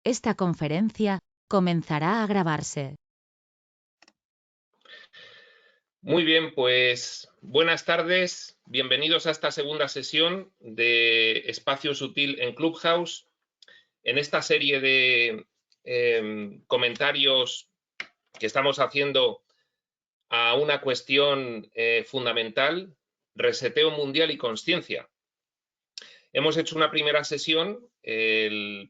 Esta conferencia comenzará a grabarse. Muy bien, pues buenas tardes. Bienvenidos a esta segunda sesión de Espacio Sutil en Clubhouse. En esta serie de comentarios que estamos haciendo a una cuestión fundamental, reseteo mundial y consciencia. Hemos hecho una primera sesión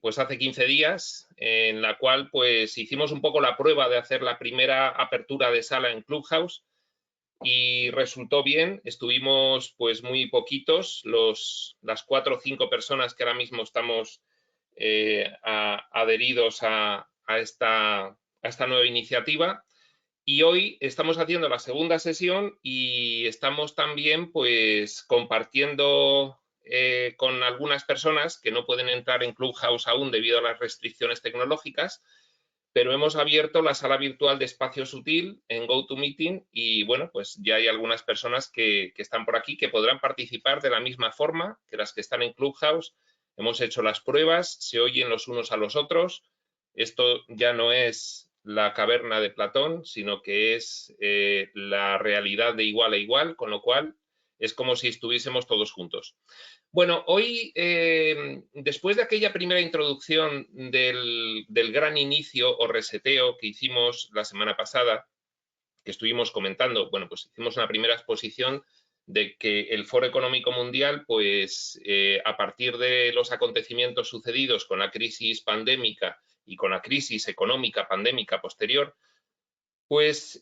pues hace 15 días, en la cual pues hicimos un poco la prueba de hacer la primera apertura de sala en Clubhouse y resultó bien. Estuvimos pues muy poquitos, las 4 o 5 personas que ahora mismo estamos adheridos a esta nueva iniciativa. Y hoy estamos haciendo la segunda sesión y estamos también pues compartiendo con algunas personas que no pueden entrar en Clubhouse aún debido a las restricciones tecnológicas, pero hemos abierto la sala virtual de Espacio Sutil en GoToMeeting y bueno, pues ya hay algunas personas que están por aquí que podrán participar de la misma forma que las que están en Clubhouse. Hemos hecho las pruebas, se oyen los unos a los otros. Esto ya no es la caverna de Platón, sino que es la realidad de igual a igual, con lo cual es como si estuviésemos todos juntos. Bueno, hoy, después de aquella primera introducción del gran inicio o reseteo que hicimos la semana pasada, que estuvimos comentando, bueno, pues hicimos una primera exposición de que el Foro Económico Mundial, pues a partir de los acontecimientos sucedidos con la crisis pandémica y con la crisis económica pandémica posterior, pues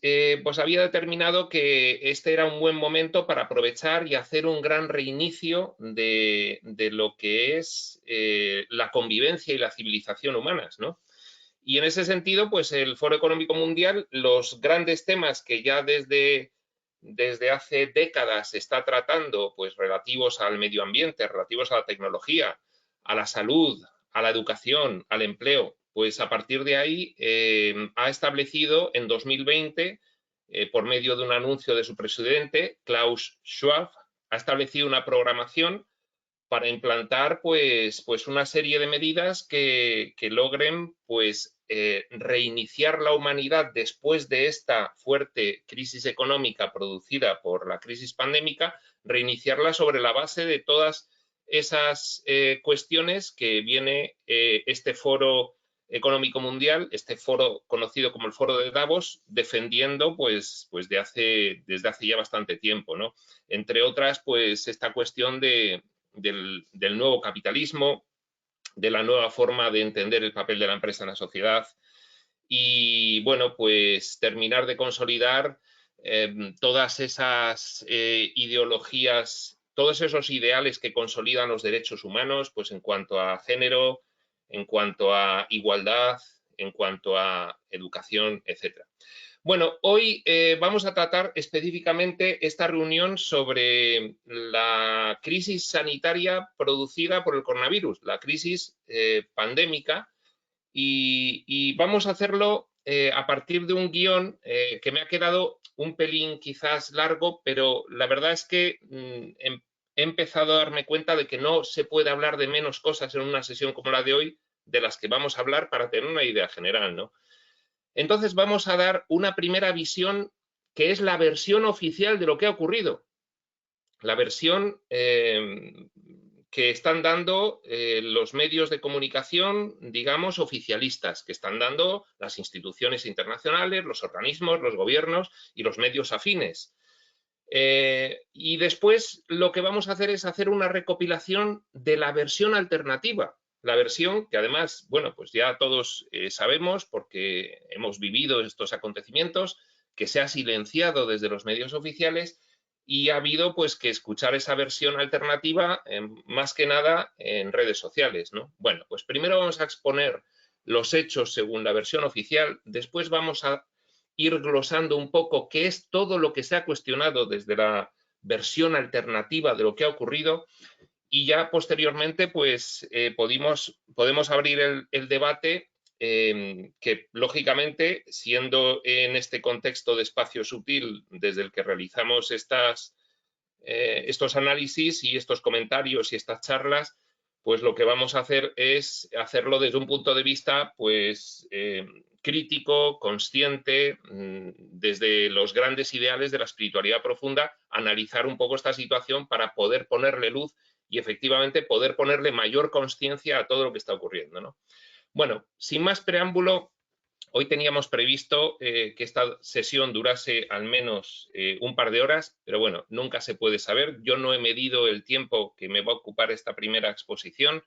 había determinado que este era un buen momento para aprovechar y hacer un gran reinicio de lo que es la convivencia y la civilización humanas, ¿no? Y en ese sentido, pues el Foro Económico Mundial, los grandes temas que ya desde hace décadas se está tratando, pues relativos al medio ambiente, relativos a la tecnología, a la salud, a la educación, al empleo, pues a partir de ahí ha establecido en 2020, por medio de un anuncio de su presidente, Klaus Schwab, ha establecido una programación para implantar pues una serie de medidas que logren pues reiniciar la humanidad después de esta fuerte crisis económica producida por la crisis pandémica, reiniciarla sobre la base de todas esas cuestiones que viene este Foro Económico Mundial, este foro conocido como el Foro de Davos, defendiendo pues desde hace ya bastante tiempo, ¿no? Entre otras, pues esta cuestión del nuevo capitalismo, de la nueva forma de entender el papel de la empresa en la sociedad y, bueno, pues terminar de consolidar todas esas ideologías, todos esos ideales que consolidan los derechos humanos, pues en cuanto a género, en cuanto a igualdad, en cuanto a educación, etcétera. Bueno, hoy vamos a tratar específicamente esta reunión sobre la crisis sanitaria producida por el coronavirus, la crisis pandémica, y vamos a hacerlo a partir de un guión que me ha quedado un pelín quizás largo, pero la verdad es que he empezado a darme cuenta de que no se puede hablar de menos cosas en una sesión como la de hoy, de las que vamos a hablar para tener una idea general, ¿no? Entonces vamos a dar una primera visión que es la versión oficial de lo que ha ocurrido. La versión que están dando los medios de comunicación, digamos, oficialistas, que están dando las instituciones internacionales, los organismos, los gobiernos y los medios afines. Y después lo que vamos a hacer es hacer una recopilación de la versión alternativa. La versión que además, bueno, pues ya todos sabemos porque hemos vivido estos acontecimientos, que se ha silenciado desde los medios oficiales y ha habido pues que escuchar esa versión alternativa más que nada en redes sociales, ¿no? Bueno, pues primero vamos a exponer los hechos según la versión oficial, después vamos a ir glosando un poco qué es todo lo que se ha cuestionado desde la versión alternativa de lo que ha ocurrido y ya posteriormente pues podemos abrir el debate que lógicamente, siendo en este contexto de Espacio Sutil desde el que realizamos estos análisis y estos comentarios y estas charlas, pues lo que vamos a hacer es hacerlo desde un punto de vista pues crítico, consciente, desde los grandes ideales de la espiritualidad profunda, analizar un poco esta situación para poder ponerle luz y efectivamente poder ponerle mayor conciencia a todo lo que está ocurriendo, ¿no? Bueno, sin más preámbulo, hoy teníamos previsto que esta sesión durase al menos un par de horas, pero bueno, nunca se puede saber. Yo no he medido el tiempo que me va a ocupar esta primera exposición,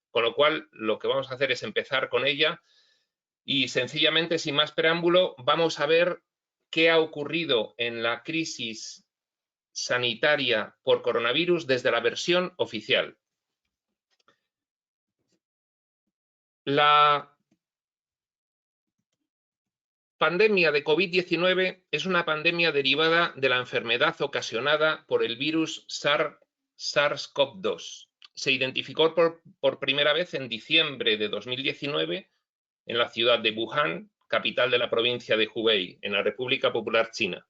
con lo cual lo que vamos a hacer es empezar con ella y sencillamente, sin más preámbulo, vamos a ver qué ha ocurrido en la crisis sanitaria por coronavirus desde la versión oficial. La pandemia de COVID-19 es una pandemia derivada de la enfermedad ocasionada por el virus SARS-CoV-2. Se identificó por primera vez en diciembre de 2019 en la ciudad de Wuhan, capital de la provincia de Hubei, en la República Popular China,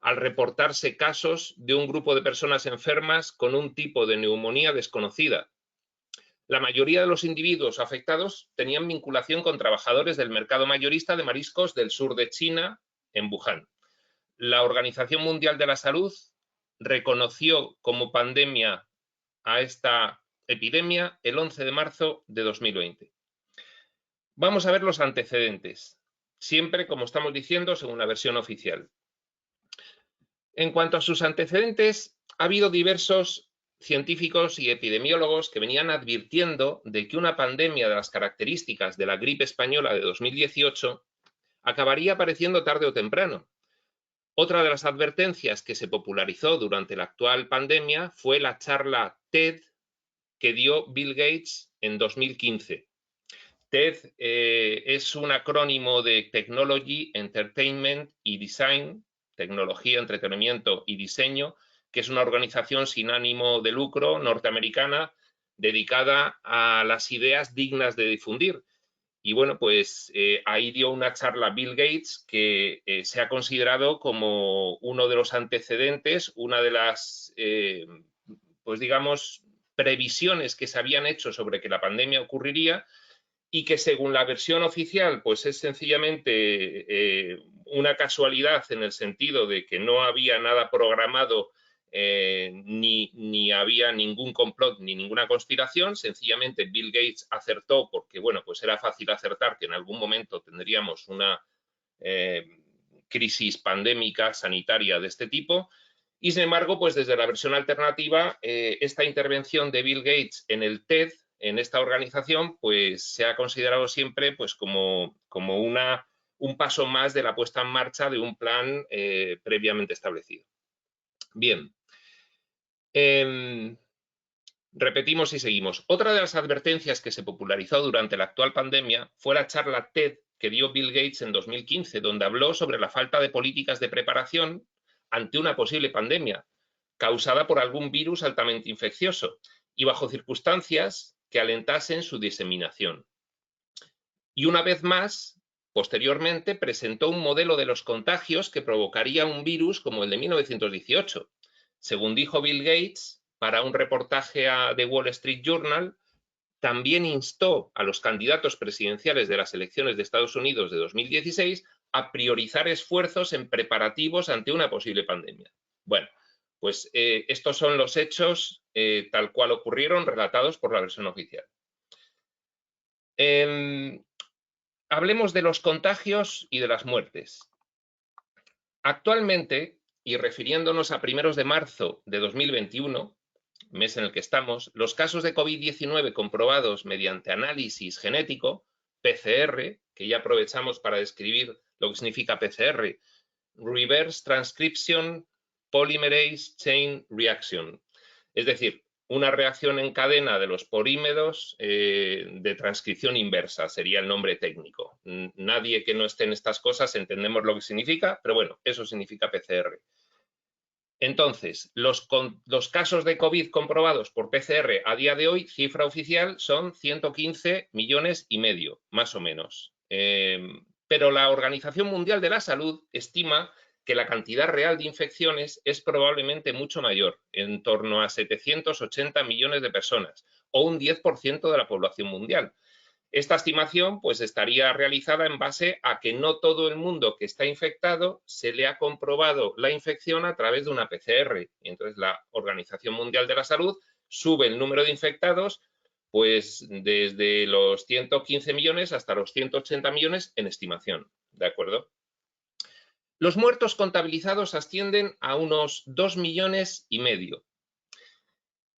al reportarse casos de un grupo de personas enfermas con un tipo de neumonía desconocida. La mayoría de los individuos afectados tenían vinculación con trabajadores del mercado mayorista de mariscos del sur de China, en Wuhan. La Organización Mundial de la Salud reconoció como pandemia a esta epidemia el 11 de marzo de 2020. Vamos a ver los antecedentes, siempre, como estamos diciendo, según la versión oficial. En cuanto a sus antecedentes, ha habido diversos científicos y epidemiólogos que venían advirtiendo de que una pandemia de las características de la gripe española de 2018 acabaría apareciendo tarde o temprano. Otra de las advertencias que se popularizó durante la actual pandemia fue la charla TED que dio Bill Gates en 2015. TED es un acrónimo de Technology, Entertainment y Design, tecnología, entretenimiento y diseño, que es una organización sin ánimo de lucro norteamericana dedicada a las ideas dignas de difundir. Y bueno, pues ahí dio una charla Bill Gates que se ha considerado como uno de los antecedentes, una de las, pues digamos, previsiones que se habían hecho sobre que la pandemia ocurriría y que según la versión oficial, pues es sencillamente una casualidad en el sentido de que no había nada programado ni había ningún complot ni ninguna conspiración, sencillamente Bill Gates acertó porque, bueno, pues era fácil acertar que en algún momento tendríamos una crisis pandémica sanitaria de este tipo y, sin embargo, pues desde la versión alternativa, esta intervención de Bill Gates en el TED, en esta organización, pues se ha considerado siempre pues como un paso más de la puesta en marcha de un plan previamente establecido. Bien, repetimos y seguimos. Otra de las advertencias que se popularizó durante la actual pandemia fue la charla TED que dio Bill Gates en 2015, donde habló sobre la falta de políticas de preparación ante una posible pandemia causada por algún virus altamente infeccioso y bajo circunstancias que alentasen su diseminación. Y una vez más, posteriormente, presentó un modelo de los contagios que provocaría un virus como el de 1918. Según dijo Bill Gates, para un reportaje a The Wall Street Journal, también instó a los candidatos presidenciales de las elecciones de Estados Unidos de 2016 a priorizar esfuerzos en preparativos ante una posible pandemia. Bueno, pues estos son los hechos tal cual ocurrieron, relatados por la versión oficial. Hablemos de los contagios y de las muertes. Actualmente, y refiriéndonos a primeros de marzo de 2021, mes en el que estamos, los casos de COVID-19 comprobados mediante análisis genético, PCR, que ya aprovechamos para describir lo que significa PCR, Reverse Transcription Polymerase Chain Reaction, es decir, una reacción en cadena de los polímeros de transcripción inversa, sería el nombre técnico. Nadie que no esté en estas cosas entendemos lo que significa, pero bueno, eso significa PCR. Entonces, los casos de COVID comprobados por PCR a día de hoy, cifra oficial, son 115 millones y medio, más o menos. Pero la Organización Mundial de la Salud estima que la cantidad real de infecciones es probablemente mucho mayor, en torno a 780 millones de personas, o un 10% de la población mundial. Esta estimación pues estaría realizada en base a que no todo el mundo que está infectado se le ha comprobado la infección a través de una PCR. Y entonces la Organización Mundial de la Salud sube el número de infectados pues desde los 115 millones hasta los 180 millones en estimación, ¿de acuerdo? Los muertos contabilizados ascienden a unos 2,5 millones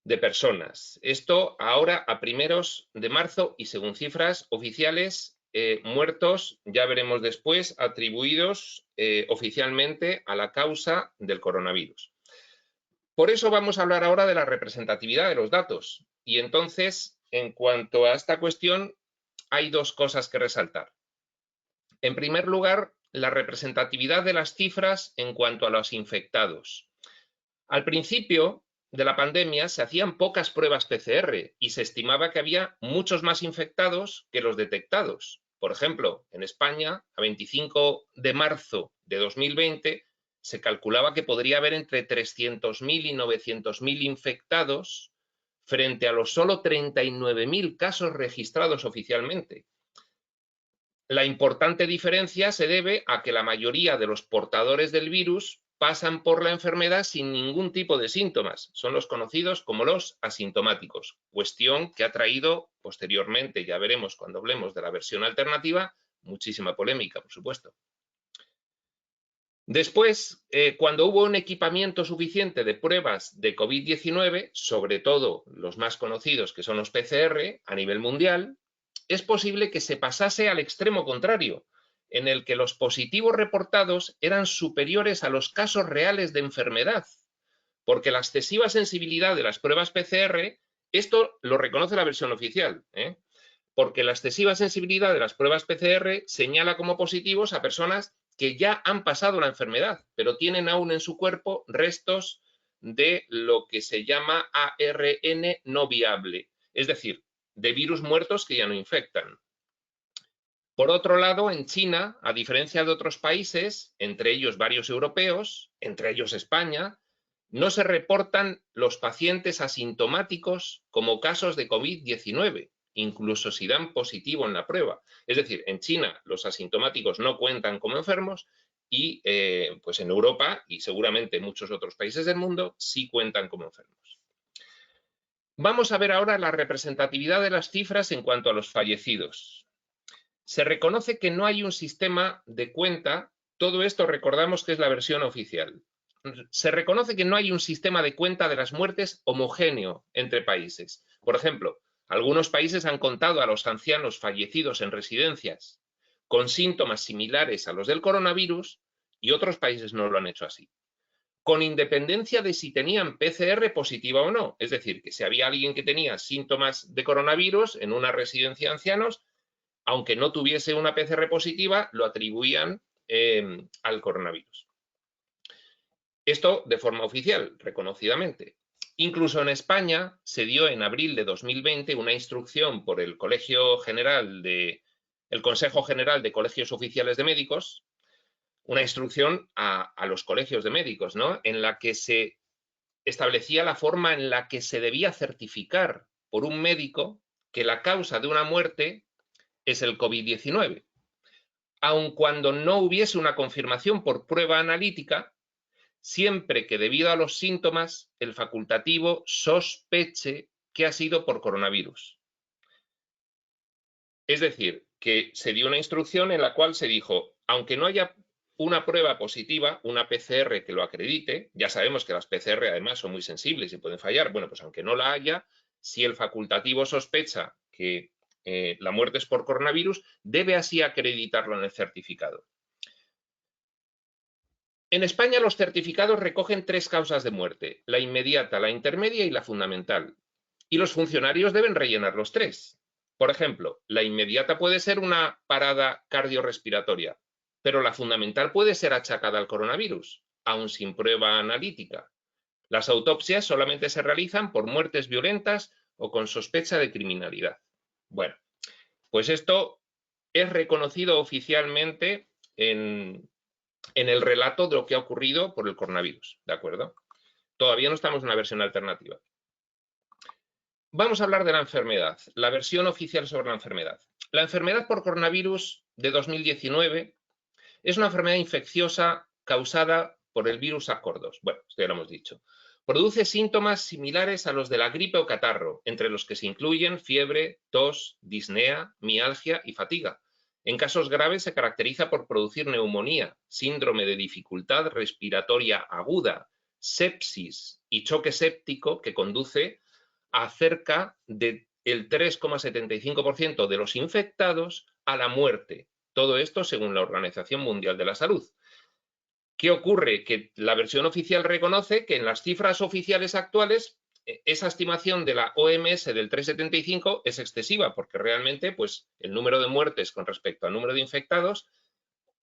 de personas. Esto ahora a primeros de marzo y según cifras oficiales, muertos, ya veremos después, atribuidos oficialmente a la causa del coronavirus. Por eso vamos a hablar ahora de la representatividad de los datos. Y entonces, en cuanto a esta cuestión, hay dos cosas que resaltar. En primer lugar, la representatividad de las cifras en cuanto a los infectados. Al principio de la pandemia se hacían pocas pruebas PCR y se estimaba que había muchos más infectados que los detectados. Por ejemplo, en España, a 25 de marzo de 2020, se calculaba que podría haber entre 300.000 y 900.000 infectados frente a los solo 39.000 casos registrados oficialmente. La importante diferencia se debe a que la mayoría de los portadores del virus pasan por la enfermedad sin ningún tipo de síntomas. Son los conocidos como los asintomáticos, cuestión que ha traído posteriormente, ya veremos cuando hablemos de la versión alternativa, muchísima polémica, por supuesto. Después, cuando hubo un equipamiento suficiente de pruebas de COVID-19, sobre todo los más conocidos que son los PCR a nivel mundial, es posible que se pasase al extremo contrario, en el que los positivos reportados eran superiores a los casos reales de enfermedad, porque la excesiva sensibilidad de las pruebas PCR, esto lo reconoce la versión oficial, porque la excesiva sensibilidad de las pruebas PCR señala como positivos a personas que ya han pasado la enfermedad, pero tienen aún en su cuerpo restos de lo que se llama ARN no viable, es decir, de virus muertos que ya no infectan. Por otro lado, en China, a diferencia de otros países, entre ellos varios europeos, entre ellos España, no se reportan los pacientes asintomáticos como casos de COVID-19, incluso si dan positivo en la prueba. Es decir, en China los asintomáticos no cuentan como enfermos y pues en Europa y seguramente en muchos otros países del mundo sí cuentan como enfermos. Vamos a ver ahora la representatividad de las cifras en cuanto a los fallecidos. Se reconoce que no hay un sistema de cuenta, todo esto recordamos que es la versión oficial. Se reconoce que no hay un sistema de cuenta de las muertes homogéneo entre países. Por ejemplo, algunos países han contado a los ancianos fallecidos en residencias con síntomas similares a los del coronavirus y otros países no lo han hecho así, con independencia de si tenían PCR positiva o no. Es decir, que si había alguien que tenía síntomas de coronavirus en una residencia de ancianos, aunque no tuviese una PCR positiva, lo atribuían al coronavirus. Esto de forma oficial, reconocidamente. Incluso en España se dio en abril de 2020 una instrucción por el Consejo General de Colegios Oficiales de Médicos, una instrucción a los colegios de médicos, ¿no?, en la que se establecía la forma en la que se debía certificar por un médico que la causa de una muerte es el COVID-19. Aun cuando no hubiese una confirmación por prueba analítica, siempre que debido a los síntomas el facultativo sospeche que ha sido por coronavirus. Es decir, que se dio una instrucción en la cual se dijo, aunque no haya una prueba positiva, una PCR que lo acredite, ya sabemos que las PCR además son muy sensibles y pueden fallar, bueno, pues aunque no la haya, si el facultativo sospecha que la muerte es por coronavirus, debe así acreditarlo en el certificado. En España los certificados recogen 3 causas de muerte, la inmediata, la intermedia y la fundamental, y los funcionarios deben rellenar los 3. Por ejemplo, la inmediata puede ser una parada cardiorrespiratoria, pero la fundamental puede ser achacada al coronavirus, aun sin prueba analítica. Las autopsias solamente se realizan por muertes violentas o con sospecha de criminalidad. Bueno, pues esto es reconocido oficialmente en el relato de lo que ha ocurrido por el coronavirus, ¿de acuerdo? Todavía no estamos en una versión alternativa. Vamos a hablar de la enfermedad, la versión oficial sobre la enfermedad. La enfermedad por coronavirus de 2019 es una enfermedad infecciosa causada por el virus SARS-CoV-2. Bueno, esto ya lo hemos dicho. Produce síntomas similares a los de la gripe o catarro, entre los que se incluyen fiebre, tos, disnea, mialgia y fatiga. En casos graves se caracteriza por producir neumonía, síndrome de dificultad respiratoria aguda, sepsis y choque séptico que conduce a cerca del 3,75% de los infectados a la muerte. Todo esto según la Organización Mundial de la Salud. ¿Qué ocurre? Que la versión oficial reconoce que en las cifras oficiales actuales esa estimación de la OMS del 3,75 es excesiva porque realmente pues, el número de muertes con respecto al número de infectados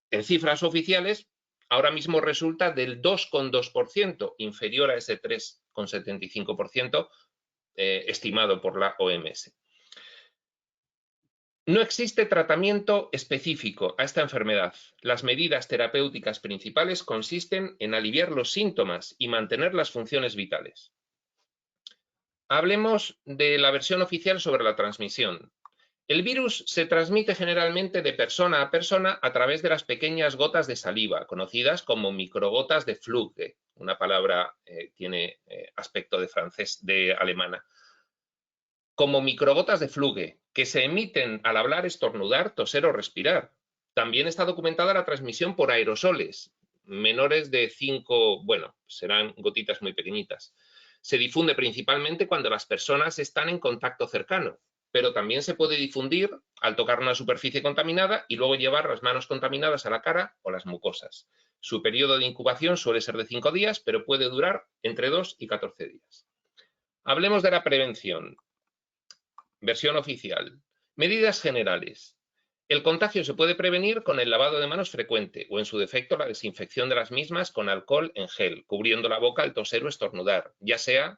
en cifras oficiales ahora mismo resulta del 2,2%, inferior a ese 3,75% estimado por la OMS. No existe tratamiento específico a esta enfermedad. Las medidas terapéuticas principales consisten en aliviar los síntomas y mantener las funciones vitales. Hablemos de la versión oficial sobre la transmisión. El virus se transmite generalmente de persona a persona a través de las pequeñas gotas de saliva, conocidas como microgotas de Fluke. Una palabra tiene aspecto de francés, de alemana. Como microgotas de Fluke, que se emiten al hablar, estornudar, toser o respirar. También está documentada la transmisión por aerosoles, menores de 5, bueno, serán gotitas muy pequeñitas. Se difunde principalmente cuando las personas están en contacto cercano, pero también se puede difundir al tocar una superficie contaminada y luego llevar las manos contaminadas a la cara o las mucosas. Su periodo de incubación suele ser de 5 días, pero puede durar entre 2 y 14 días. Hablemos de la prevención. Versión oficial. Medidas generales. El contagio se puede prevenir con el lavado de manos frecuente o, en su defecto, la desinfección de las mismas con alcohol en gel, cubriendo la boca al toser o estornudar, ya sea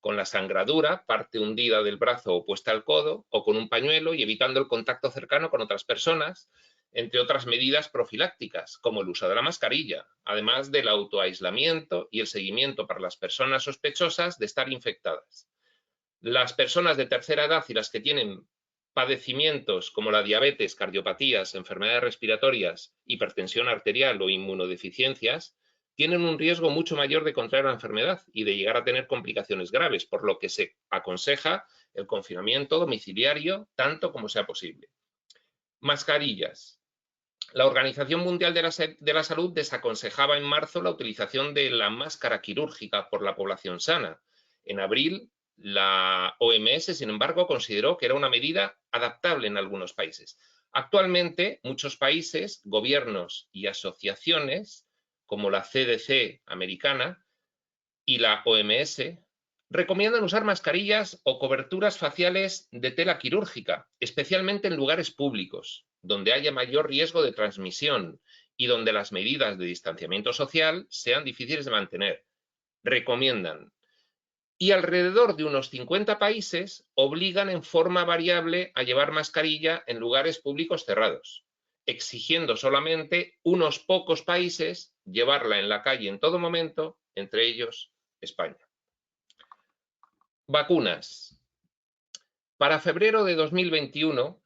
con la sangradura, parte hundida del brazo opuesta al codo, o con un pañuelo y evitando el contacto cercano con otras personas, entre otras medidas profilácticas, como el uso de la mascarilla, además del autoaislamiento y el seguimiento para las personas sospechosas de estar infectadas. Las personas de tercera edad y las que tienen padecimientos como la diabetes, cardiopatías, enfermedades respiratorias, hipertensión arterial o inmunodeficiencias, tienen un riesgo mucho mayor de contraer la enfermedad y de llegar a tener complicaciones graves, por lo que se aconseja el confinamiento domiciliario tanto como sea posible. Mascarillas. La Organización Mundial de la Salud desaconsejaba en marzo la utilización de la máscara quirúrgica por la población sana. En abril, la OMS, sin embargo, consideró que era una medida adaptable en algunos países. Actualmente, muchos países, gobiernos y asociaciones, como la CDC americana y la OMS, recomiendan usar mascarillas o coberturas faciales de tela quirúrgica, especialmente en lugares públicos, donde haya mayor riesgo de transmisión y donde las medidas de distanciamiento social sean difíciles de mantener. Recomiendan. Y alrededor de unos 50 países obligan en forma variable a llevar mascarilla en lugares públicos cerrados, exigiendo solamente unos pocos países llevarla en la calle en todo momento, entre ellos España. Vacunas. Para febrero de 2021,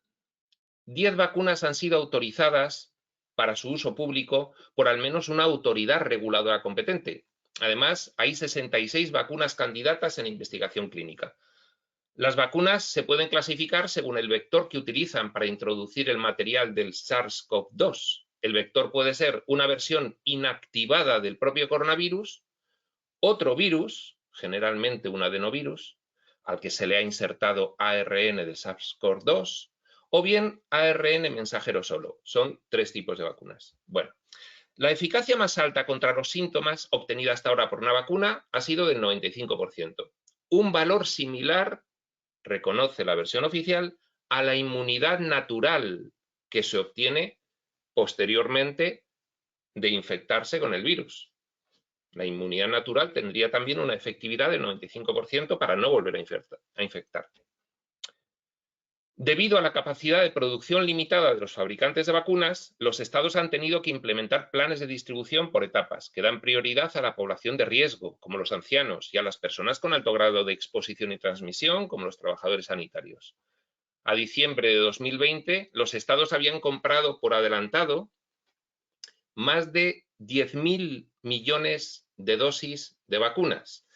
10 vacunas han sido autorizadas para su uso público por al menos una autoridad reguladora competente. Además, hay 66 vacunas candidatas en investigación clínica. Las vacunas se pueden clasificar según el vector que utilizan para introducir el material del SARS-CoV-2. El vector puede ser una versión inactivada del propio coronavirus, otro virus, generalmente un adenovirus, al que se le ha insertado ARN del SARS-CoV-2, o bien ARN mensajero solo. Son 3 tipos de vacunas. Bueno, la eficacia más alta contra los síntomas obtenida hasta ahora por una vacuna ha sido del 95%. Un valor similar, reconoce la versión oficial, a la inmunidad natural que se obtiene posteriormente de infectarse con el virus. La inmunidad natural tendría también una efectividad del 95% para no volver a infectarte. Debido a la capacidad de producción limitada de los fabricantes de vacunas, los estados han tenido que implementar planes de distribución por etapas que dan prioridad a la población de riesgo, como los ancianos, y a las personas con alto grado de exposición y transmisión, como los trabajadores sanitarios. A diciembre de 2020, los estados habían comprado por adelantado más de 10.000 millones de dosis de vacunas.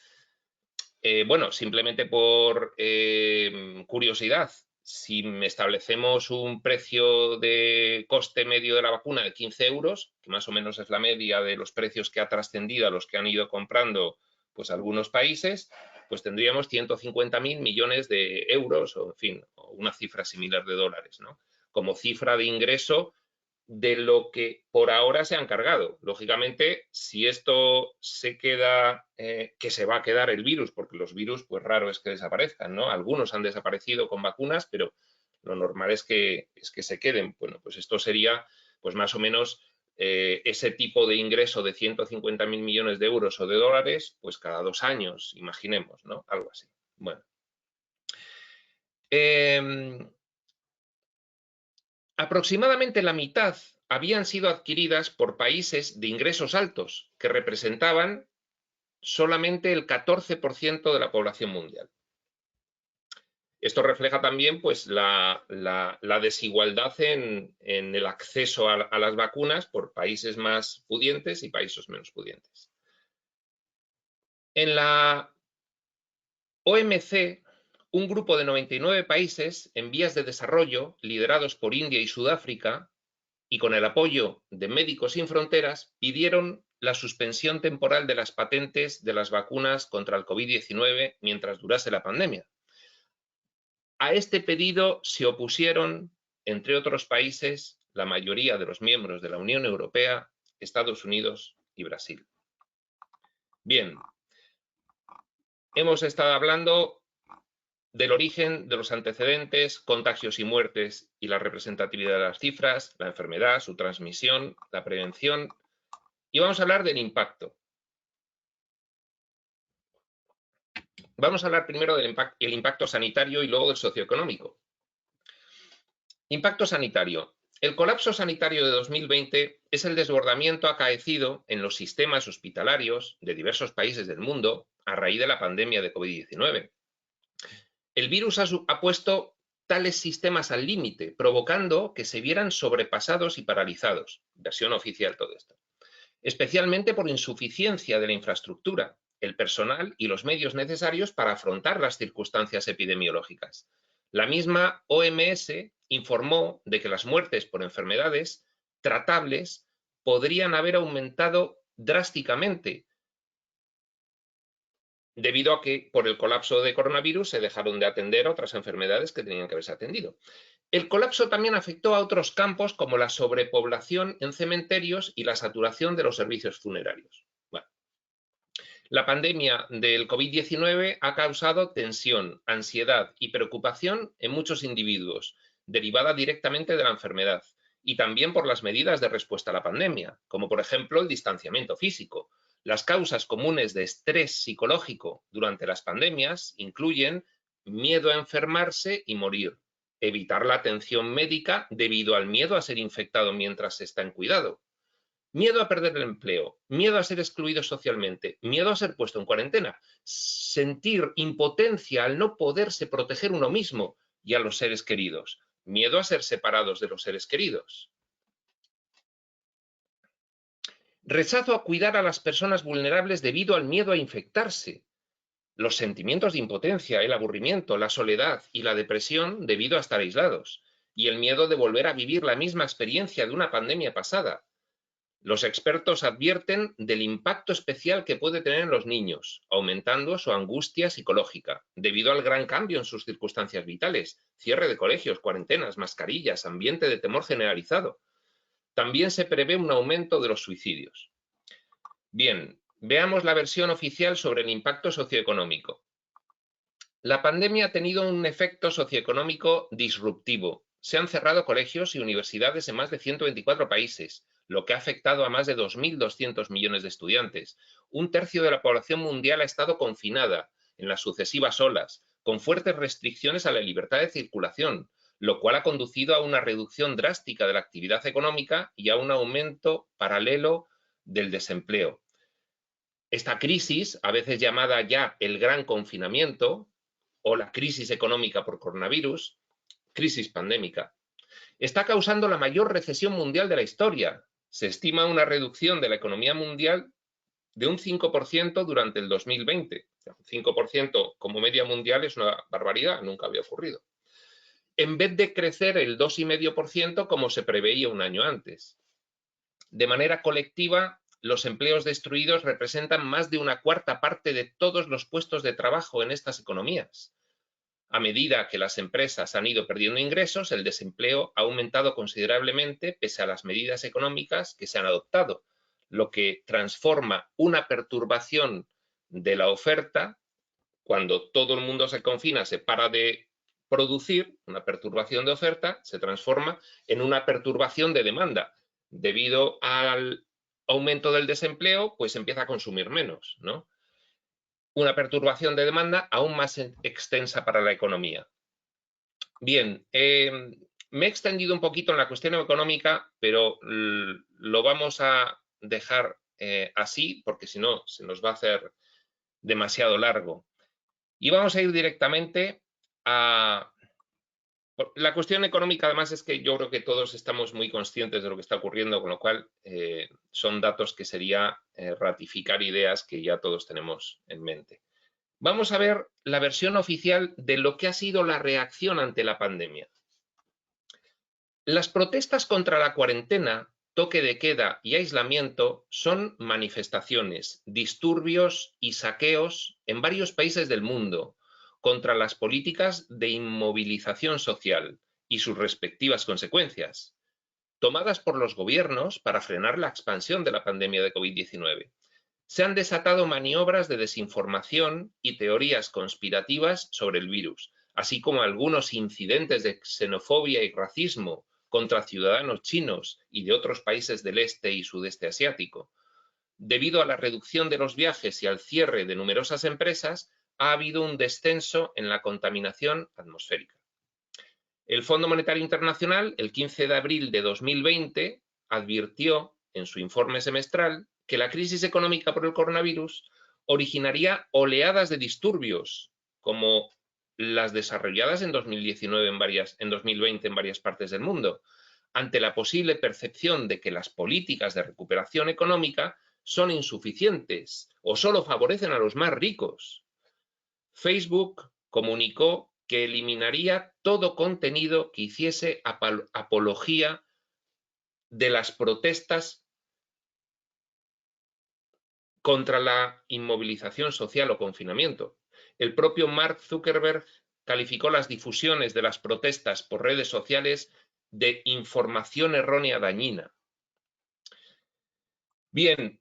Bueno, simplemente por curiosidad, si establecemos un precio de coste medio de la vacuna de 15 euros, que más o menos es la media de los precios que ha trascendido a los que han ido comprando pues algunos países, pues tendríamos 150.000 millones de euros, o en fin, o una cifra similar de dólares, ¿no? Como cifra de ingreso de lo que por ahora se han cargado. Lógicamente, si esto se queda, que se va a quedar el virus, porque los virus, pues raro es que desaparezcan, ¿no? Algunos han desaparecido con vacunas, pero lo normal es que se queden. Bueno, pues esto sería, pues más o menos, ese tipo de ingreso de 150.000 millones de euros o de dólares, pues cada 2 años, imaginemos, ¿no? Algo así. Bueno. Aproximadamente la mitad habían sido adquiridas por países de ingresos altos, que representaban solamente el 14% de la población mundial. Esto refleja también pues, la desigualdad en el acceso a las vacunas por países más pudientes y países menos pudientes. En la OMC, un grupo de 99 países en vías de desarrollo, liderados por India y Sudáfrica, y con el apoyo de Médicos Sin Fronteras, pidieron la suspensión temporal de las patentes de las vacunas contra el COVID-19 mientras durase la pandemia. A este pedido se opusieron, entre otros países, la mayoría de los miembros de la Unión Europea, Estados Unidos y Brasil. Bien, hemos estado hablando del origen, de los antecedentes, contagios y muertes y la representatividad de las cifras, la enfermedad, su transmisión, la prevención. Y vamos a hablar del impacto. Vamos a hablar primero del impacto sanitario y luego del socioeconómico. Impacto sanitario. El colapso sanitario de 2020 es el desbordamiento acaecido en los sistemas hospitalarios de diversos países del mundo a raíz de la pandemia de COVID-19. El virus ha puesto tales sistemas al límite, provocando que se vieran sobrepasados y paralizados. Versión oficial todo esto. Especialmente por insuficiencia de la infraestructura, el personal y los medios necesarios para afrontar las circunstancias epidemiológicas. La misma OMS informó de que las muertes por enfermedades tratables podrían haber aumentado drásticamente debido a que por el colapso de coronavirus se dejaron de atender a otras enfermedades que tenían que haberse atendido. El colapso también afectó a otros campos como la sobrepoblación en cementerios y la saturación de los servicios funerarios. Bueno, la pandemia del COVID-19 ha causado tensión, ansiedad y preocupación en muchos individuos, derivada directamente de la enfermedad, y también por las medidas de respuesta a la pandemia, como por ejemplo el distanciamiento físico. Las causas comunes de estrés psicológico durante las pandemias incluyen miedo a enfermarse y morir, evitar la atención médica debido al miedo a ser infectado mientras se está en cuidado, miedo a perder el empleo, miedo a ser excluido socialmente, miedo a ser puesto en cuarentena, sentir impotencia al no poderse proteger uno mismo y a los seres queridos, miedo a ser separados de los seres queridos. Rechazo a cuidar a las personas vulnerables debido al miedo a infectarse. Los sentimientos de impotencia, el aburrimiento, la soledad y la depresión debido a estar aislados. Y el miedo de volver a vivir la misma experiencia de una pandemia pasada. Los expertos advierten del impacto especial que puede tener en los niños, aumentando su angustia psicológica, debido al gran cambio en sus circunstancias vitales, cierre de colegios, cuarentenas, mascarillas, ambiente de temor generalizado. También se prevé un aumento de los suicidios. Bien, veamos la versión oficial sobre el impacto socioeconómico. La pandemia ha tenido un efecto socioeconómico disruptivo. Se han cerrado colegios y universidades en más de 124 países, lo que ha afectado a más de 2.200 millones de estudiantes. Un tercio de la población mundial ha estado confinada en las sucesivas olas, con fuertes restricciones a la libertad de circulación, lo cual ha conducido a una reducción drástica de la actividad económica y a un aumento paralelo del desempleo. Esta crisis, a veces llamada ya el gran confinamiento o la crisis económica por coronavirus, crisis pandémica, está causando la mayor recesión mundial de la historia. Se estima una reducción de la economía mundial de un 5% durante el 2020. Un 5% como media mundial es una barbaridad, nunca había ocurrido. En vez de crecer el 2,5% como se preveía un año antes. De manera colectiva, los empleos destruidos representan más de una cuarta parte de todos los puestos de trabajo en estas economías. A medida que las empresas han ido perdiendo ingresos, el desempleo ha aumentado considerablemente pese a las medidas económicas que se han adoptado, lo que transforma una perturbación de la oferta, cuando todo el mundo se confina, se para de producir, una perturbación de oferta, se transforma en una perturbación de demanda. Debido al aumento del desempleo, pues empieza a consumir menos, ¿no? Una perturbación de demanda aún más extensa para la economía. Bien, me he extendido un poquito en la cuestión económica, pero lo vamos a dejar así, porque si no se nos va a hacer demasiado largo. Y vamos a ir directamente a... La cuestión económica, además, es que yo creo que todos estamos muy conscientes de lo que está ocurriendo, con lo cual son datos que sería ratificar ideas que ya todos tenemos en mente. Vamos a ver la versión oficial de lo que ha sido la reacción ante la pandemia. Las protestas contra la cuarentena, toque de queda y aislamiento son manifestaciones, disturbios y saqueos en varios países del mundo contra las políticas de inmovilización social y sus respectivas consecuencias, tomadas por los gobiernos para frenar la expansión de la pandemia de COVID-19. Se han desatado maniobras de desinformación y teorías conspirativas sobre el virus, así como algunos incidentes de xenofobia y racismo contra ciudadanos chinos y de otros países del este y sudeste asiático. Debido a la reducción de los viajes y al cierre de numerosas empresas, ha habido un descenso en la contaminación atmosférica. El Fondo Monetario Internacional, el 15 de abril de 2020, advirtió en su informe semestral que la crisis económica por el coronavirus originaría oleadas de disturbios, como las desarrolladas en 2019 en 2020 en varias partes del mundo, ante la posible percepción de que las políticas de recuperación económica son insuficientes o solo favorecen a los más ricos. Facebook comunicó que eliminaría todo contenido que hiciese apología de las protestas contra la inmovilización social o confinamiento. El propio Mark Zuckerberg calificó las difusiones de las protestas por redes sociales de información errónea dañina. Bien,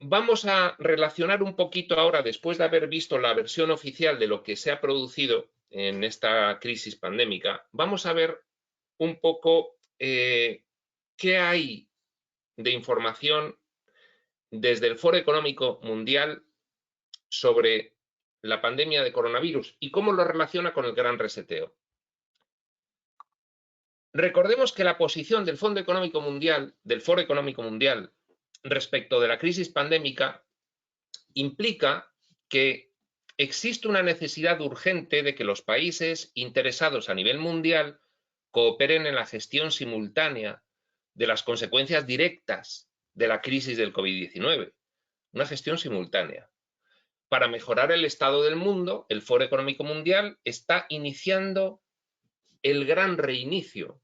vamos a relacionar un poquito ahora, después de haber visto la versión oficial de lo que se ha producido en esta crisis pandémica, vamos a ver un poco qué hay de información desde el Foro Económico Mundial sobre la pandemia de coronavirus y cómo lo relaciona con el gran reseteo. Recordemos que la posición del Fondo Económico Mundial, del Foro Económico Mundial, respecto de la crisis pandémica, implica que existe una necesidad urgente de que los países interesados a nivel mundial cooperen en la gestión simultánea de las consecuencias directas de la crisis del COVID-19. Una gestión simultánea. Para mejorar el estado del mundo, el Foro Económico Mundial está iniciando el gran reinicio.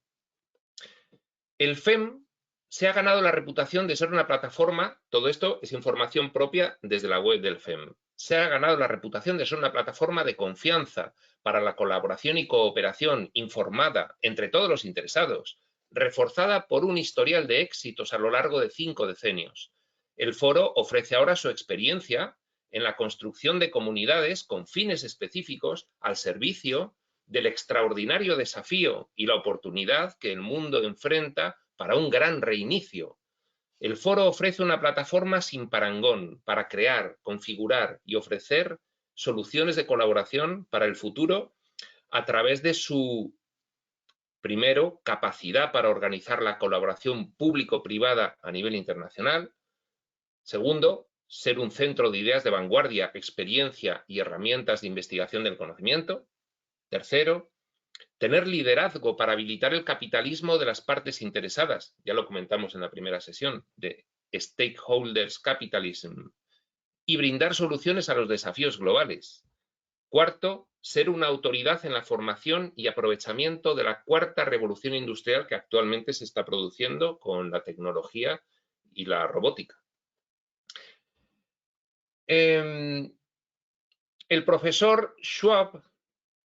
El FEM se ha ganado la reputación de ser una plataforma, todo esto es información propia desde la web del FEM, se ha ganado la reputación de ser una plataforma de confianza para la colaboración y cooperación informada entre todos los interesados, reforzada por un historial de éxitos a lo largo de 5 decenios. El foro ofrece ahora su experiencia en la construcción de comunidades con fines específicos al servicio del extraordinario desafío y la oportunidad que el mundo enfrenta para un gran reinicio. El foro ofrece una plataforma sin parangón para crear, configurar y ofrecer soluciones de colaboración para el futuro a través de su Primero, capacidad para organizar la colaboración público-privada a nivel internacional. Segundo, ser un centro de ideas de vanguardia, experiencia y herramientas de investigación del conocimiento. Tercero, tener liderazgo para habilitar el capitalismo de las partes interesadas. Ya lo comentamos en la primera sesión de Stakeholders Capitalism. Y brindar soluciones a los desafíos globales. Cuarto, ser una autoridad en la formación y aprovechamiento de la cuarta revolución industrial que actualmente se está produciendo con la tecnología y la robótica. El profesor Schwab,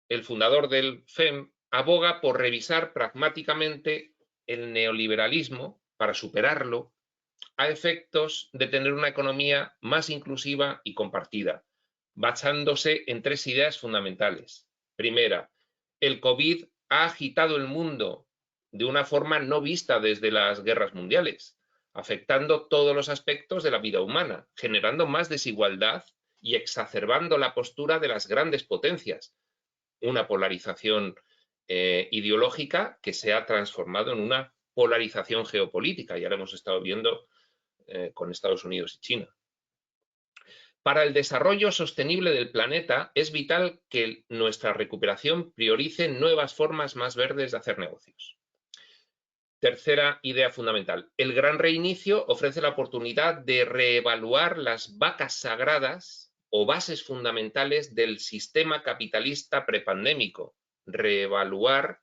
el fundador del FEM, aboga por revisar pragmáticamente el neoliberalismo para superarlo a efectos de tener una economía más inclusiva y compartida, basándose en tres ideas fundamentales. Primera, el COVID ha agitado el mundo de una forma no vista desde las guerras mundiales, afectando todos los aspectos de la vida humana, generando más desigualdad y exacerbando la postura de las grandes potencias, una polarización ideológica que se ha transformado en una polarización geopolítica, ya lo hemos estado viendo con Estados Unidos y China. Para el desarrollo sostenible del planeta es vital que nuestra recuperación priorice nuevas formas más verdes de hacer negocios. Tercera idea fundamental. El gran reinicio ofrece la oportunidad de reevaluar las vacas sagradas o bases fundamentales del sistema capitalista prepandémico. Reevaluar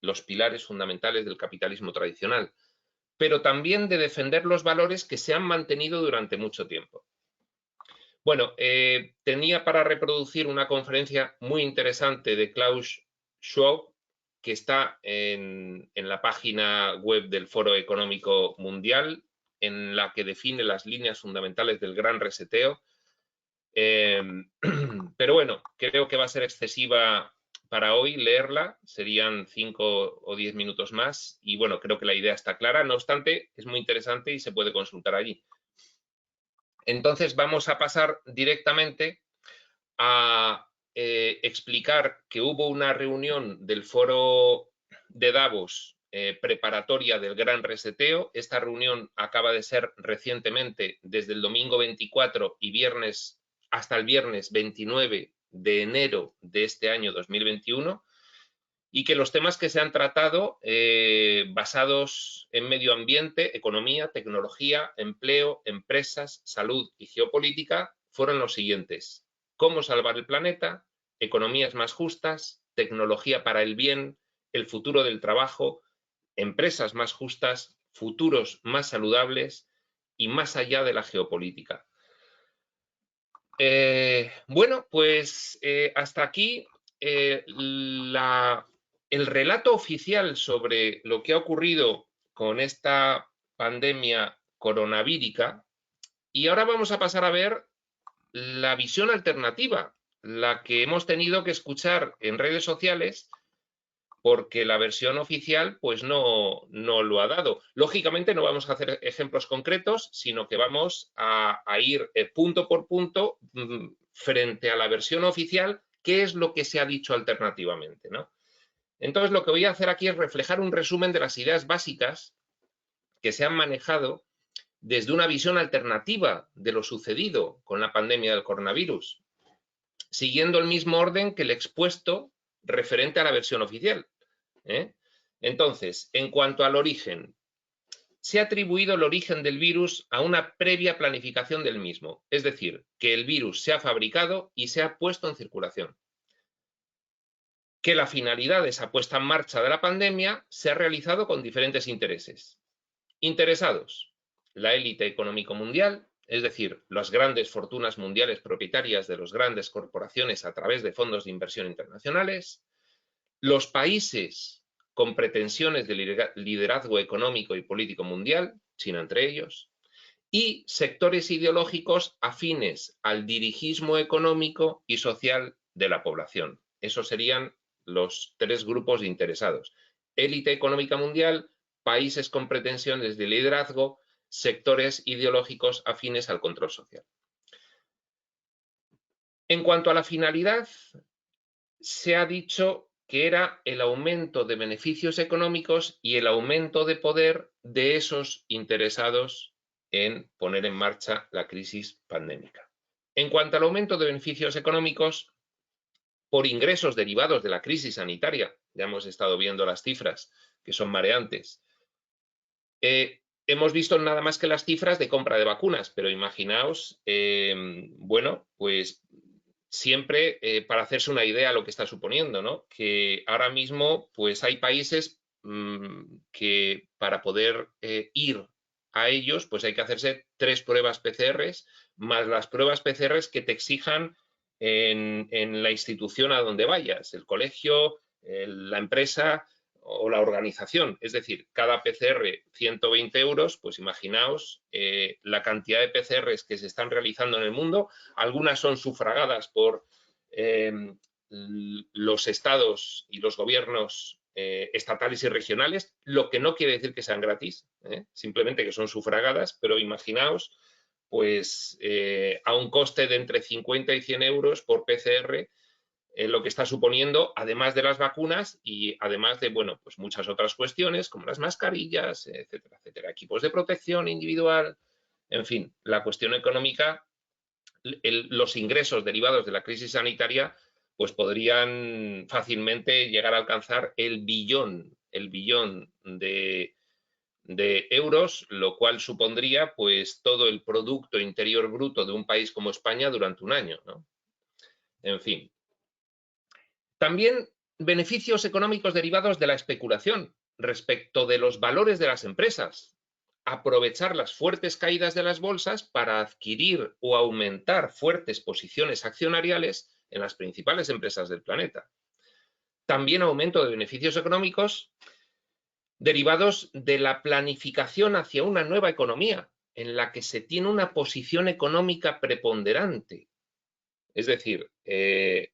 los pilares fundamentales del capitalismo tradicional, pero también de defender los valores que se han mantenido durante mucho tiempo. Bueno, tenía para reproducir una conferencia muy interesante de Klaus Schwab, que está en la página web del Foro Económico Mundial, en la que define las líneas fundamentales del gran reseteo. Pero bueno, creo que va a ser excesiva para hoy leerla, serían 5 o 10 minutos más, y bueno, creo que la idea está clara. No obstante, es muy interesante y se puede consultar allí. Entonces vamos a pasar directamente a explicar que hubo una reunión del foro de Davos preparatoria del Gran Reseteo. Esta reunión acaba de ser recientemente, desde el domingo 24 y viernes hasta el viernes 29 de enero de este año 2021, y que los temas que se han tratado, basados en medio ambiente, economía, tecnología, empleo, empresas, salud y geopolítica, fueron los siguientes: cómo salvar el planeta, economías más justas, tecnología para el bien, el futuro del trabajo, empresas más justas, futuros más saludables y más allá de la geopolítica. Bueno, pues hasta aquí el relato oficial sobre lo que ha ocurrido con esta pandemia coronavírica, y ahora vamos a pasar a ver la visión alternativa, la que hemos tenido que escuchar en redes sociales, porque la versión oficial pues no lo ha dado. Lógicamente no vamos a hacer ejemplos concretos, sino que vamos a ir punto por punto frente a la versión oficial, qué es lo que se ha dicho alternativamente, ¿no? Entonces lo que voy a hacer aquí es reflejar un resumen de las ideas básicas que se han manejado desde una visión alternativa de lo sucedido con la pandemia del coronavirus, siguiendo el mismo orden que el expuesto referente a la versión oficial. Entonces, en cuanto al origen, se ha atribuido el origen del virus a una previa planificación del mismo, es decir, que el virus se ha fabricado y se ha puesto en circulación. Que la finalidad de esa puesta en marcha de la pandemia se ha realizado con diferentes intereses. Interesados: la élite económico mundial, es decir, las grandes fortunas mundiales propietarias de las grandes corporaciones a través de fondos de inversión internacionales; los países con pretensiones de liderazgo económico y político mundial, China entre ellos; y sectores ideológicos afines al dirigismo económico y social de la población. Esos serían los tres grupos de interesados: élite económica mundial, países con pretensiones de liderazgo, sectores ideológicos afines al control social. En cuanto a la finalidad, se ha dicho que era el aumento de beneficios económicos y el aumento de poder de esos interesados en poner en marcha la crisis pandémica. En cuanto al aumento de beneficios económicos por ingresos derivados de la crisis sanitaria, ya hemos estado viendo las cifras que son mareantes, hemos visto nada más que las cifras de compra de vacunas, pero imaginaos, bueno, pues siempre para hacerse una idea de lo que está suponiendo, ¿no? Que ahora mismo pues hay países que para poder ir a ellos pues hay que hacerse 3 pruebas PCRs más las pruebas PCRs que te exijan en la institución a donde vayas, el colegio, la empresa o la organización. Es decir, cada PCR 120 euros, pues imaginaos la cantidad de PCRs que se están realizando en el mundo. Algunas son sufragadas por los estados y los gobiernos estatales y regionales, lo que no quiere decir que sean gratis, simplemente que son sufragadas, pero imaginaos pues a un coste de entre 50 y 100 euros por PCR, lo que está suponiendo, además de las vacunas y además de, bueno, pues muchas otras cuestiones como las mascarillas, etcétera, etcétera, equipos de protección individual, en fin, la cuestión económica, los ingresos derivados de la crisis sanitaria, pues podrían fácilmente llegar a alcanzar el billón de euros, lo cual supondría pues todo el Producto Interior Bruto de un país como España durante un año, ¿no? En fin. También beneficios económicos derivados de la especulación respecto de los valores de las empresas. Aprovechar las fuertes caídas de las bolsas para adquirir o aumentar fuertes posiciones accionariales en las principales empresas del planeta. También aumento de beneficios económicos derivados de la planificación hacia una nueva economía en la que se tiene una posición económica preponderante. Es decir, desde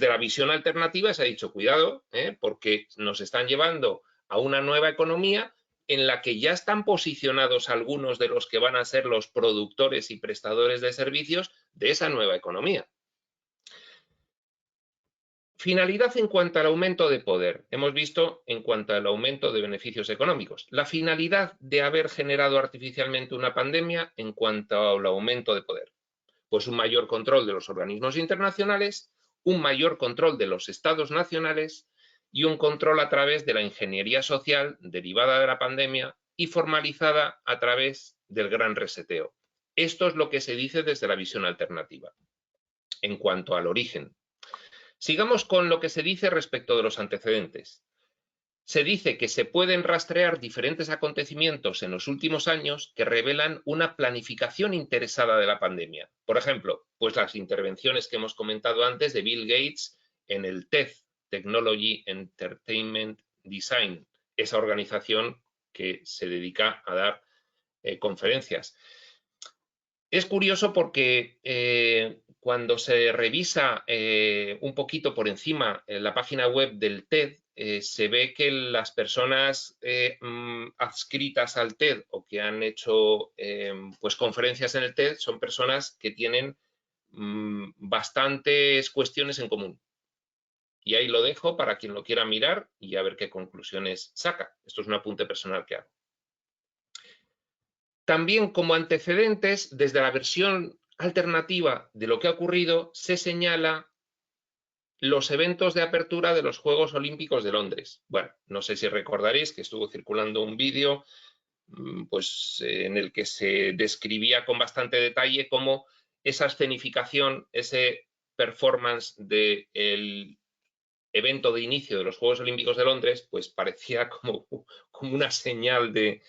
la visión alternativa se ha dicho, cuidado, porque nos están llevando a una nueva economía en la que ya están posicionados algunos de los que van a ser los productores y prestadores de servicios de esa nueva economía. Finalidad en cuanto al aumento de poder. Hemos visto en cuanto al aumento de beneficios económicos. La finalidad de haber generado artificialmente una pandemia en cuanto al aumento de poder. Pues un mayor control de los organismos internacionales, un mayor control de los estados nacionales y un control a través de la ingeniería social derivada de la pandemia y formalizada a través del gran reseteo. Esto es lo que se dice desde la visión alternativa. En cuanto al origen. Sigamos con lo que se dice respecto de los antecedentes. Se dice que se pueden rastrear diferentes acontecimientos en los últimos años que revelan una planificación interesada de la pandemia. Por ejemplo, pues las intervenciones que hemos comentado antes de Bill Gates en el TED, Technology Entertainment Design, esa organización que se dedica a dar conferencias. Es curioso porque cuando se revisa un poquito por encima la página web del TED, se ve que las personas adscritas al TED o que han hecho pues conferencias en el TED son personas que tienen bastantes cuestiones en común. Y ahí lo dejo para quien lo quiera mirar y a ver qué conclusiones saca. Esto es un apunte personal que hago. También como antecedentes, desde la versión alternativa de lo que ha ocurrido, se señala los eventos de apertura de los Juegos Olímpicos de Londres. Bueno, no sé si recordaréis que estuvo circulando un vídeo pues, en el que se describía con bastante detalle cómo esa escenificación, ese performance del evento de inicio de los Juegos Olímpicos de Londres, pues parecía como una señal de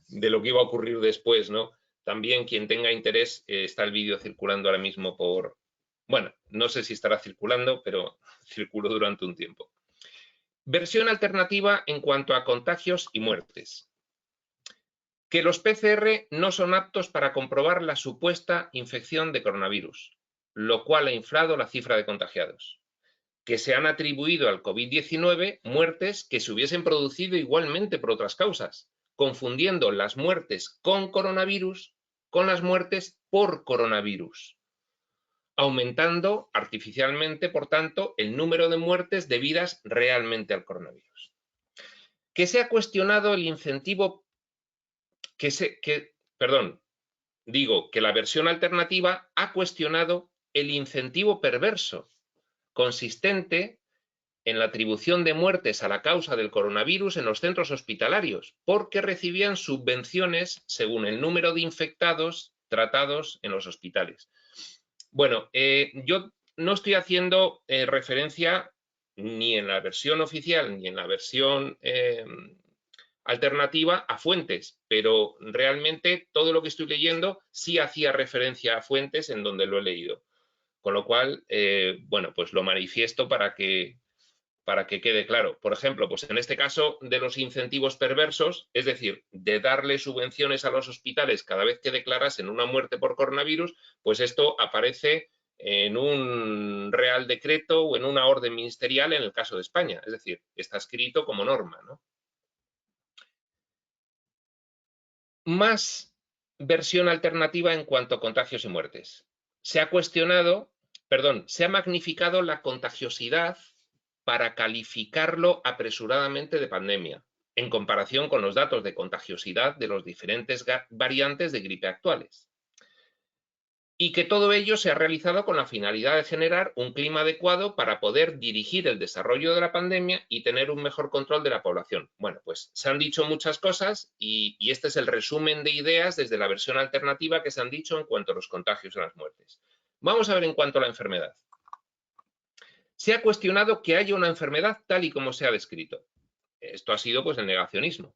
lo que iba a ocurrir después, ¿no? También quien tenga interés, está el vídeo circulando ahora mismo por... Bueno, no sé si estará circulando, pero circuló durante un tiempo. Versión alternativa en cuanto a contagios y muertes. Que los PCR no son aptos para comprobar la supuesta infección de coronavirus, lo cual ha inflado la cifra de contagiados. Que se han atribuido al COVID-19 muertes que se hubiesen producido igualmente por otras causas, confundiendo las muertes con coronavirus con las muertes por coronavirus. aumentando artificialmente, por tanto, el número de muertes debidas realmente al coronavirus. Que se ha cuestionado el incentivo, digo que la versión alternativa ha cuestionado el incentivo perverso consistente en la atribución de muertes a la causa del coronavirus en los centros hospitalarios, porque recibían subvenciones según el número de infectados tratados en los hospitales. Bueno, yo no estoy haciendo referencia ni en la versión oficial ni en la versión alternativa a fuentes, pero realmente todo lo que estoy leyendo sí hacía referencia a fuentes en donde lo he leído. Con lo cual, bueno, pues lo manifiesto para que quede claro. Por ejemplo, pues en este caso de los incentivos perversos, es decir, de darle subvenciones a los hospitales cada vez que declarasen una muerte por coronavirus, pues esto aparece en un Real Decreto o en una orden ministerial en el caso de España. Es decir, está escrito como norma, ¿no? Más versión alternativa en cuanto a contagios y muertes. Se ha magnificado la contagiosidad para calificarlo apresuradamente de pandemia, en comparación con los datos de contagiosidad de los diferentes variantes de gripe actuales. Y que todo ello se ha realizado con la finalidad de generar un clima adecuado para poder dirigir el desarrollo de la pandemia y tener un mejor control de la población. Bueno, pues se han dicho muchas cosas y este es el resumen de ideas desde la versión alternativa que se han dicho en cuanto a los contagios y las muertes. Vamos a ver en cuanto a la enfermedad. Se ha cuestionado que haya una enfermedad tal y como se ha descrito. Esto ha sido pues el negacionismo.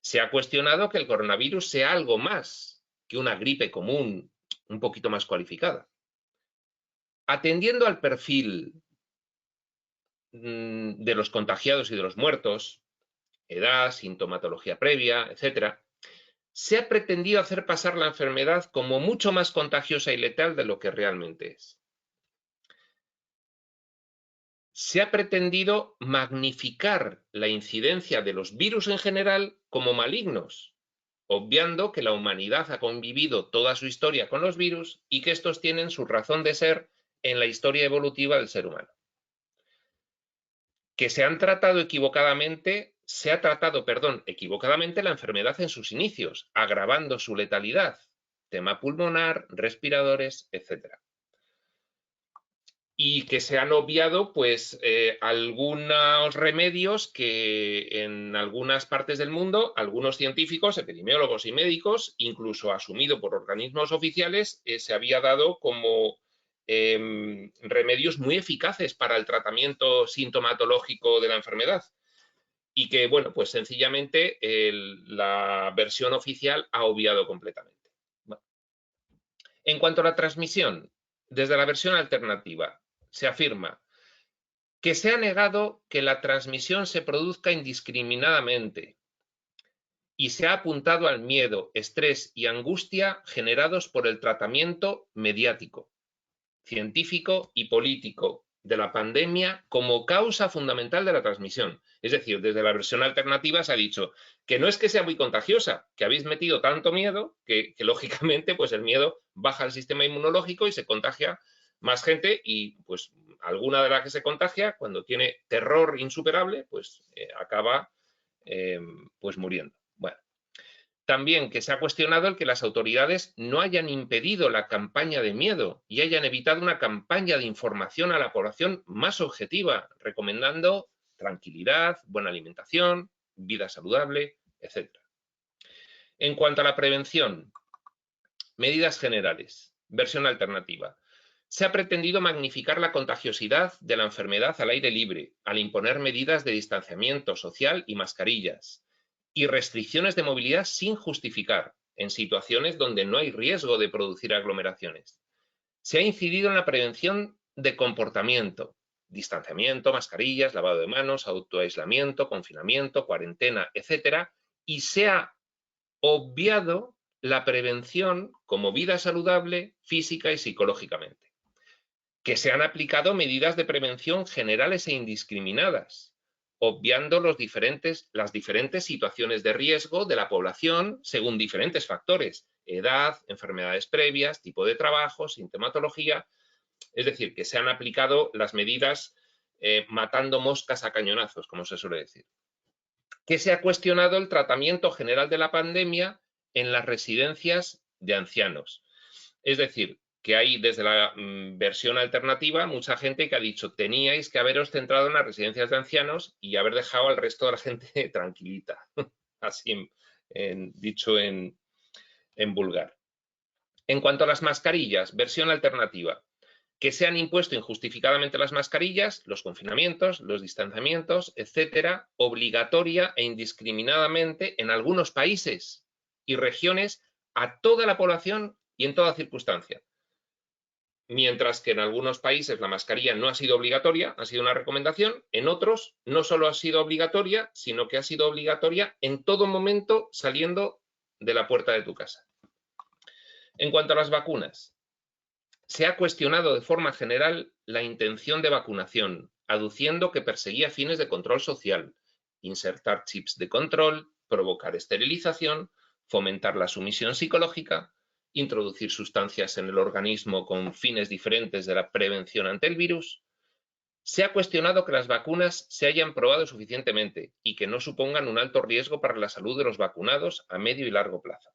Se ha cuestionado que el coronavirus sea algo más que una gripe común un poquito más cualificada. Atendiendo al perfil de los contagiados y de los muertos, edad, sintomatología previa, etc., se ha pretendido hacer pasar la enfermedad como mucho más contagiosa y letal de lo que realmente es. Se ha pretendido magnificar la incidencia de los virus en general como malignos, obviando que la humanidad ha convivido toda su historia con los virus y que estos tienen su razón de ser en la historia evolutiva del ser humano. Que se ha tratado equivocadamente la enfermedad en sus inicios, agravando su letalidad, tema pulmonar, respiradores, etc. Y que se han obviado pues algunos remedios que en algunas partes del mundo, algunos científicos, epidemiólogos y médicos, incluso asumido por organismos oficiales, se había dado como remedios muy eficaces para el tratamiento sintomatológico de la enfermedad. Y que, bueno, pues sencillamente la versión oficial ha obviado completamente. Bueno. En cuanto a la transmisión, desde la versión alternativa, se afirma que se ha negado que la transmisión se produzca indiscriminadamente y se ha apuntado al miedo, estrés y angustia generados por el tratamiento mediático, científico y político de la pandemia como causa fundamental de la transmisión. Es decir, desde la versión alternativa se ha dicho que no es que sea muy contagiosa, que habéis metido tanto miedo que lógicamente pues el miedo baja el sistema inmunológico y se contagia más gente y pues alguna de las que se contagia cuando tiene terror insuperable pues acaba pues muriendo. Bueno. También que se ha cuestionado el que las autoridades no hayan impedido la campaña de miedo y hayan evitado una campaña de información a la población más objetiva, recomendando tranquilidad, buena alimentación, vida saludable, etc. En cuanto a la prevención, medidas generales, versión alternativa. Se ha pretendido magnificar la contagiosidad de la enfermedad al aire libre, al imponer medidas de distanciamiento social y mascarillas, y restricciones de movilidad sin justificar, en situaciones donde no hay riesgo de producir aglomeraciones. Se ha incidido en la prevención de comportamiento, distanciamiento, mascarillas, lavado de manos, autoaislamiento, confinamiento, cuarentena, etc. Y se ha obviado la prevención como vida saludable física y psicológicamente. Que se han aplicado medidas de prevención generales e indiscriminadas, obviando las diferentes situaciones de riesgo de la población según diferentes factores, edad, enfermedades previas, tipo de trabajo, sintomatología, Es decir, que se han aplicado las medidas matando moscas a cañonazos, como se suele decir. Que se ha cuestionado el tratamiento general de la pandemia en las residencias de ancianos. Es decir, que hay desde la versión alternativa mucha gente que ha dicho teníais que haberos centrado en las residencias de ancianos y haber dejado al resto de la gente tranquilita, así dicho en vulgar. En cuanto a las mascarillas, versión alternativa, que se han impuesto injustificadamente las mascarillas, los confinamientos, los distanciamientos, etcétera, obligatoria e indiscriminadamente en algunos países y regiones a toda la población y en toda circunstancia. Mientras que en algunos países la mascarilla no ha sido obligatoria, ha sido una recomendación, en otros no solo ha sido obligatoria, sino que ha sido obligatoria en todo momento saliendo de la puerta de tu casa. En cuanto a las vacunas, se ha cuestionado de forma general la intención de vacunación, aduciendo que perseguía fines de control social, insertar chips de control, provocar esterilización, fomentar la sumisión psicológica, introducir sustancias en el organismo con fines diferentes de la prevención ante el virus. Se ha cuestionado que las vacunas se hayan probado suficientemente y que no supongan un alto riesgo para la salud de los vacunados a medio y largo plazo.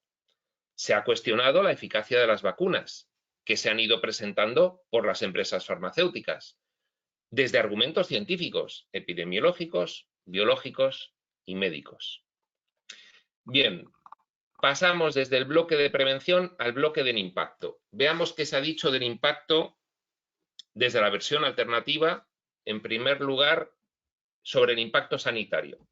Se ha cuestionado la eficacia de las vacunas, que se han ido presentando por las empresas farmacéuticas, desde argumentos científicos, epidemiológicos, biológicos y médicos. Bien, pasamos desde el bloque de prevención al bloque del impacto. Veamos qué se ha dicho del impacto desde la versión alternativa, en primer lugar, sobre el impacto sanitario.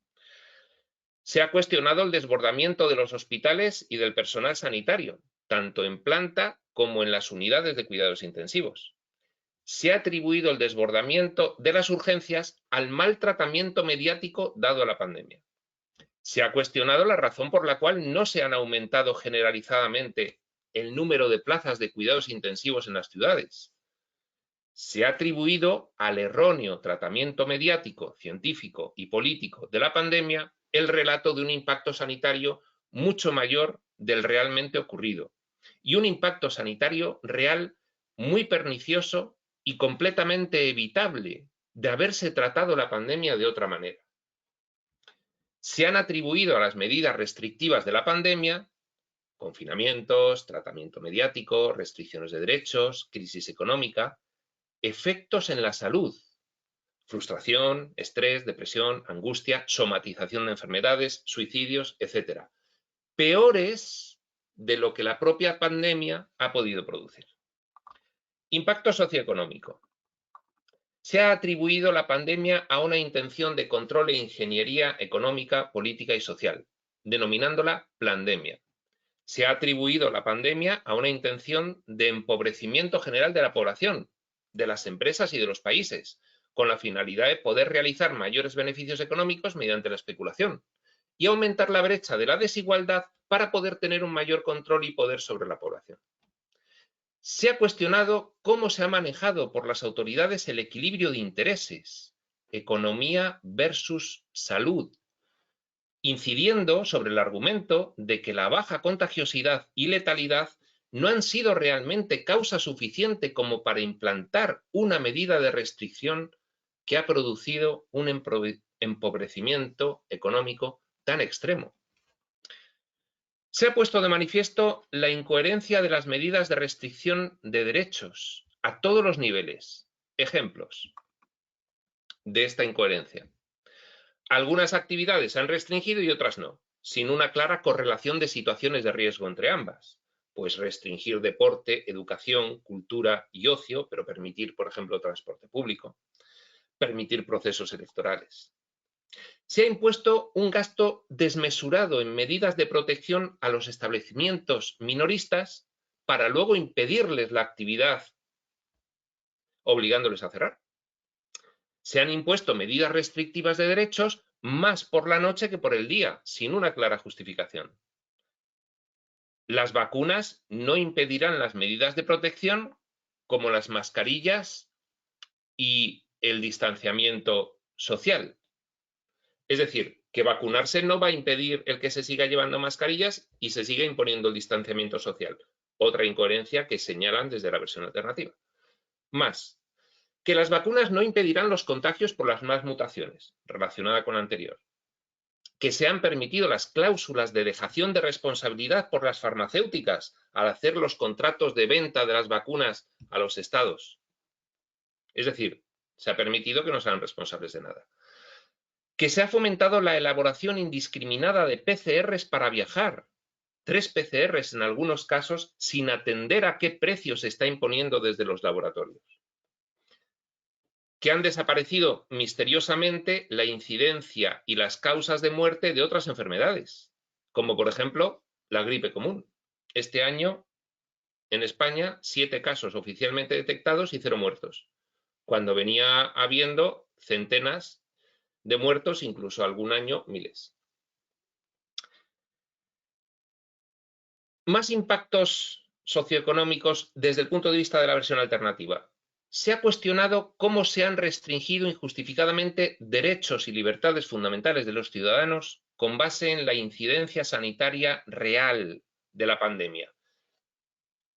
Se ha cuestionado el desbordamiento de los hospitales y del personal sanitario, tanto en planta como en las unidades de cuidados intensivos. Se ha atribuido el desbordamiento de las urgencias al mal tratamiento mediático dado a la pandemia. Se ha cuestionado la razón por la cual no se han aumentado generalizadamente el número de plazas de cuidados intensivos en las ciudades. Se ha atribuido al erróneo tratamiento mediático, científico y político de la pandemia el relato de un impacto sanitario mucho mayor del realmente ocurrido y un impacto sanitario real muy pernicioso y completamente evitable de haberse tratado la pandemia de otra manera. Se han atribuido a las medidas restrictivas de la pandemia, confinamientos, tratamiento mediático, restricciones de derechos, crisis económica, efectos en la salud, frustración, estrés, depresión, angustia, somatización de enfermedades, suicidios, etc. Peores de lo que la propia pandemia ha podido producir. Impacto socioeconómico. Se ha atribuido la pandemia a una intención de control e ingeniería económica, política y social, denominándola plandemia. Se ha atribuido la pandemia a una intención de empobrecimiento general de la población, de las empresas y de los países, con la finalidad de poder realizar mayores beneficios económicos mediante la especulación y aumentar la brecha de la desigualdad para poder tener un mayor control y poder sobre la población. Se ha cuestionado cómo se ha manejado por las autoridades el equilibrio de intereses, economía versus salud, incidiendo sobre el argumento de que la baja contagiosidad y letalidad no han sido realmente causa suficiente como para implantar una medida de restricción que ha producido un empobrecimiento económico tan extremo. Se ha puesto de manifiesto la incoherencia de las medidas de restricción de derechos a todos los niveles. Ejemplos de esta incoherencia. Algunas actividades se han restringido y otras no, sin una clara correlación de situaciones de riesgo entre ambas. Pues restringir deporte, educación, cultura y ocio, pero permitir, por ejemplo, transporte público. Permitir procesos electorales. Se ha impuesto un gasto desmesurado en medidas de protección a los establecimientos minoristas para luego impedirles la actividad, obligándoles a cerrar. Se han impuesto medidas restrictivas de derechos más por la noche que por el día, sin una clara justificación. Las vacunas no impedirán las medidas de protección como las mascarillas y el distanciamiento social. Es decir, que vacunarse no va a impedir el que se siga llevando mascarillas y se siga imponiendo el distanciamiento social. Otra incoherencia que señalan desde la versión alternativa. Más, que las vacunas no impedirán los contagios por las nuevas mutaciones, relacionada con la anterior. Que se han permitido las cláusulas de dejación de responsabilidad por las farmacéuticas al hacer los contratos de venta de las vacunas a los estados. Es decir, se ha permitido que no sean responsables de nada. Que se ha fomentado la elaboración indiscriminada de PCRs para viajar. 3 PCRs en algunos casos sin atender a qué precio se está imponiendo desde los laboratorios. Que han desaparecido misteriosamente la incidencia y las causas de muerte de otras enfermedades, como por ejemplo la gripe común. Este año, en España, 7 casos oficialmente detectados y 0 muertos, cuando venía habiendo centenas de muertos, incluso algún año miles. Más impactos socioeconómicos desde el punto de vista de la versión alternativa. Se ha cuestionado cómo se han restringido injustificadamente derechos y libertades fundamentales de los ciudadanos con base en la incidencia sanitaria real de la pandemia.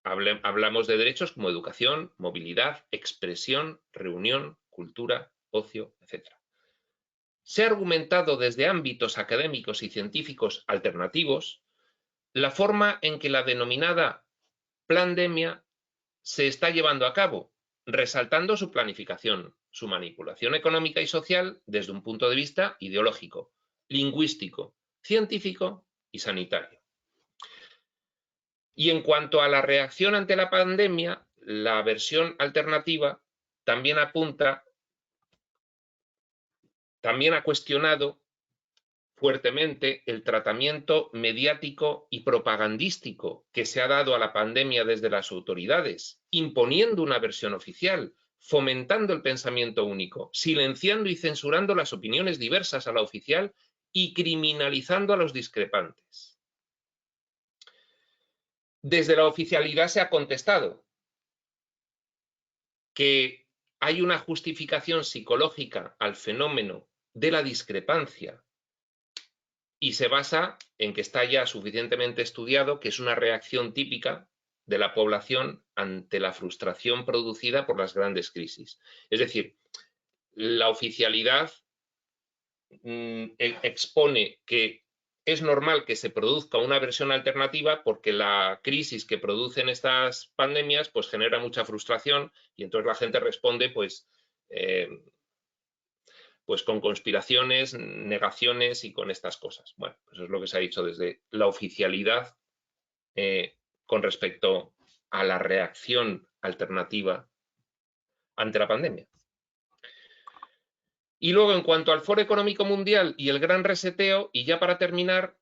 Hablamos de derechos como educación, movilidad, expresión, reunión, cultura, ocio, etc. Se ha argumentado desde ámbitos académicos y científicos alternativos la forma en que la denominada pandemia se está llevando a cabo, resaltando su planificación, su manipulación económica y social desde un punto de vista ideológico, lingüístico, científico y sanitario. Y en cuanto a la reacción ante la pandemia, la versión alternativa también apunta, también ha cuestionado fuertemente el tratamiento mediático y propagandístico que se ha dado a la pandemia desde las autoridades, imponiendo una versión oficial, fomentando el pensamiento único, silenciando y censurando las opiniones diversas a la oficial y criminalizando a los discrepantes. Desde la oficialidad se ha contestado que hay una justificación psicológica al fenómeno de la discrepancia y se basa en que está ya suficientemente estudiado que es una reacción típica de la población ante la frustración producida por las grandes crisis. Es decir, la oficialidad expone que es normal que se produzca una versión alternativa porque la crisis que producen estas pandemias pues genera mucha frustración y entonces la gente responde pues con conspiraciones, negaciones y con estas cosas. Bueno, pues eso es lo que se ha dicho desde la oficialidad con respecto a la reacción alternativa ante la pandemia. Y luego, en cuanto al Foro Económico Mundial y el gran reseteo, y ya para terminar,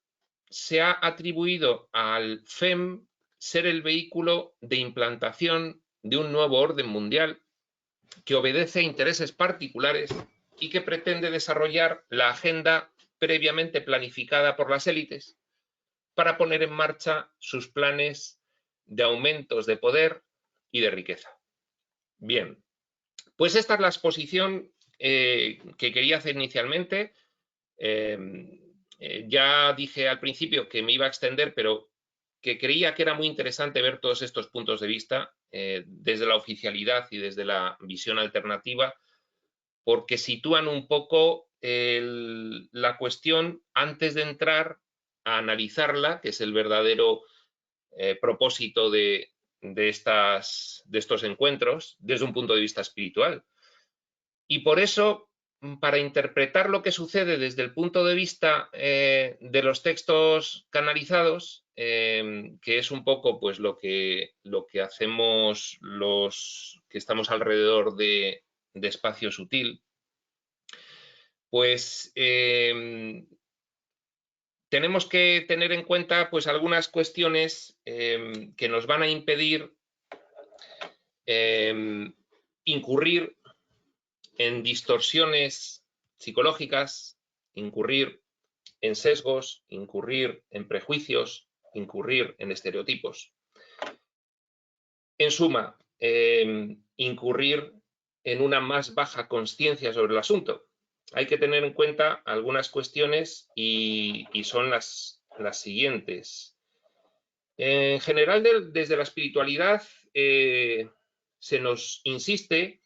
se ha atribuido al FEM ser el vehículo de implantación de un nuevo orden mundial que obedece a intereses particulares y que pretende desarrollar la agenda previamente planificada por las élites para poner en marcha sus planes de aumentos de poder y de riqueza. Bien, pues esta es la exposición que quería hacer inicialmente. Ya dije al principio que me iba a extender, pero que creía que era muy interesante ver todos estos puntos de vista desde la oficialidad y desde la visión alternativa, porque sitúan un poco la cuestión antes de entrar a analizarla, que es el verdadero propósito de estos encuentros, desde un punto de vista espiritual. Y por eso, para interpretar lo que sucede desde el punto de vista de los textos canalizados, que es un poco pues lo que hacemos los que estamos alrededor de Espacio Sutil, pues tenemos que tener en cuenta pues algunas cuestiones que nos van a impedir incurrir en distorsiones psicológicas, incurrir en sesgos, incurrir en prejuicios, incurrir en estereotipos. En suma, incurrir en una más baja conciencia sobre el asunto. Hay que tener en cuenta algunas cuestiones y son las siguientes. En general, desde la espiritualidad, se nos insiste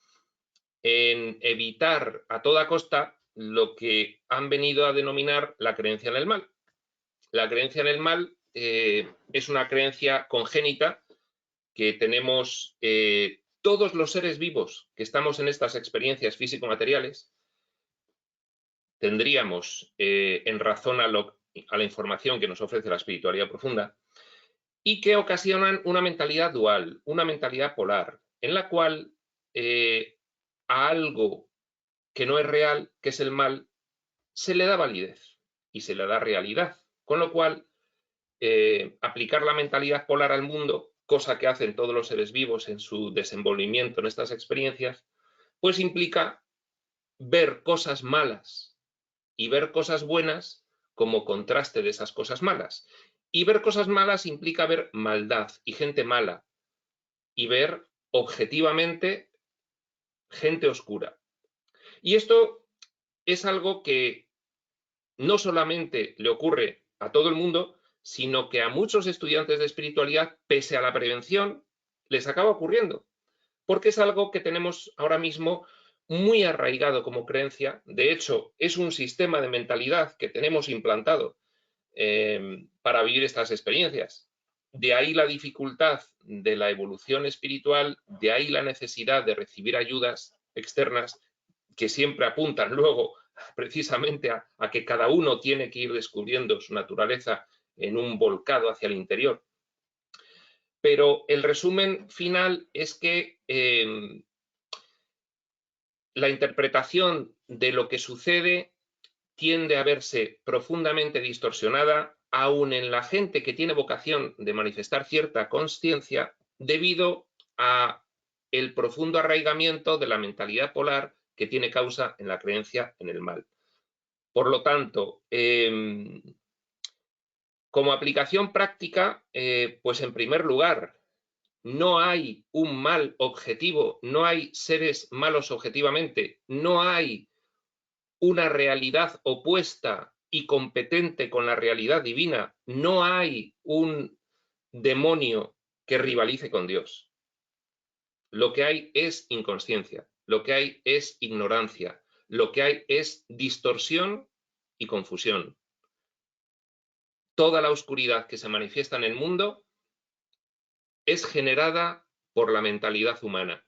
en evitar a toda costa lo que han venido a denominar la creencia en el mal. La creencia en el mal es una creencia congénita que tenemos todos los seres vivos que estamos en estas experiencias físico-materiales. Tendríamos, en razón a la información que nos ofrece la espiritualidad profunda, y que ocasionan una mentalidad dual, una mentalidad polar, en la cual a algo que no es real, que es el mal, se le da validez y se le da realidad. Con lo cual, aplicar la mentalidad polar al mundo, cosa que hacen todos los seres vivos en su desenvolvimiento en estas experiencias, pues implica ver cosas malas y ver cosas buenas como contraste de esas cosas malas. Y ver cosas malas implica ver maldad y gente mala, y ver objetivamente gente oscura. Y esto es algo que no solamente le ocurre a todo el mundo, sino que a muchos estudiantes de espiritualidad, pese a la prevención, les acaba ocurriendo, porque es algo que tenemos ahora mismo muy arraigado como creencia. De hecho, es un sistema de mentalidad que tenemos implantado para vivir estas experiencias. De ahí la dificultad de la evolución espiritual, de ahí la necesidad de recibir ayudas externas que siempre apuntan luego precisamente a que cada uno tiene que ir descubriendo su naturaleza en un volcado hacia el interior. Pero el resumen final es que la interpretación de lo que sucede tiende a verse profundamente distorsionada, aún en la gente que tiene vocación de manifestar cierta consciencia, debido a el profundo arraigamiento de la mentalidad polar que tiene causa en la creencia en el mal. Por lo tanto, como aplicación práctica, pues en primer lugar, no hay un mal objetivo, no hay seres malos objetivamente, no hay una realidad opuesta y competente con la realidad divina, no hay un demonio que rivalice con Dios. Lo que hay es inconsciencia, lo que hay es ignorancia, lo que hay es distorsión y confusión. Toda la oscuridad que se manifiesta en el mundo es generada por la mentalidad humana.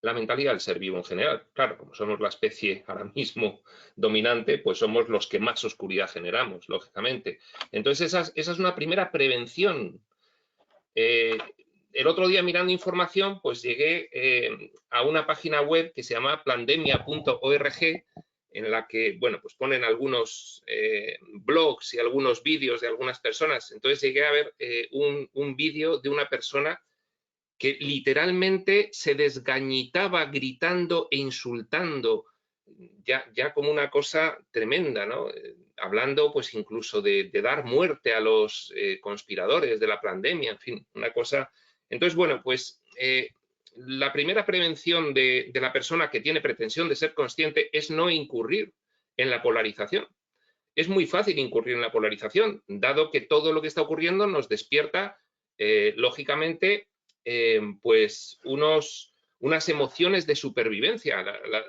La mentalidad del ser vivo en general. Claro, como somos la especie ahora mismo dominante, pues somos los que más oscuridad generamos, lógicamente. Entonces, esa es una primera prevención. El otro día, mirando información, pues llegué a una página web que se llama plandemia.org, en la que, bueno, pues ponen algunos blogs y algunos vídeos de algunas personas. Entonces llegué a ver un vídeo de una persona que literalmente se desgañitaba gritando e insultando, ya como una cosa tremenda, ¿no? Hablando pues incluso de dar muerte a los conspiradores de la pandemia, en fin, una cosa. Entonces, bueno, pues la primera prevención de la persona que tiene pretensión de ser consciente es no incurrir en la polarización. Es muy fácil incurrir en la polarización, dado que todo lo que está ocurriendo nos despierta, lógicamente, pues unas emociones de supervivencia.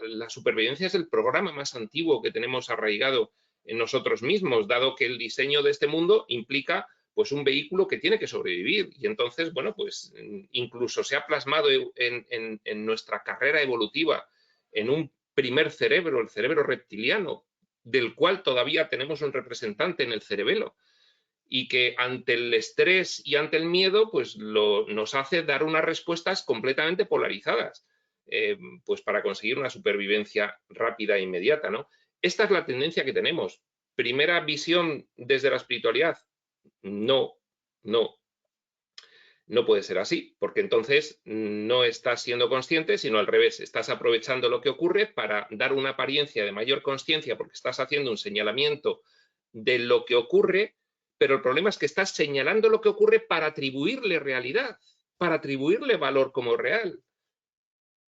La supervivencia es el programa más antiguo que tenemos arraigado en nosotros mismos, dado que el diseño de este mundo implica pues un vehículo que tiene que sobrevivir. Y entonces, bueno, pues incluso se ha plasmado en nuestra carrera evolutiva en un primer cerebro, el cerebro reptiliano, del cual todavía tenemos un representante en el cerebelo, y que ante el estrés y ante el miedo pues nos hace dar unas respuestas completamente polarizadas, pues para conseguir una supervivencia rápida e inmediata, ¿no? Esta es la tendencia que tenemos. Primera visión desde la espiritualidad. No puede ser así, porque entonces no estás siendo consciente, sino al revés, estás aprovechando lo que ocurre para dar una apariencia de mayor consciencia porque estás haciendo un señalamiento de lo que ocurre, pero el problema es que estás señalando lo que ocurre para atribuirle realidad, para atribuirle valor como real,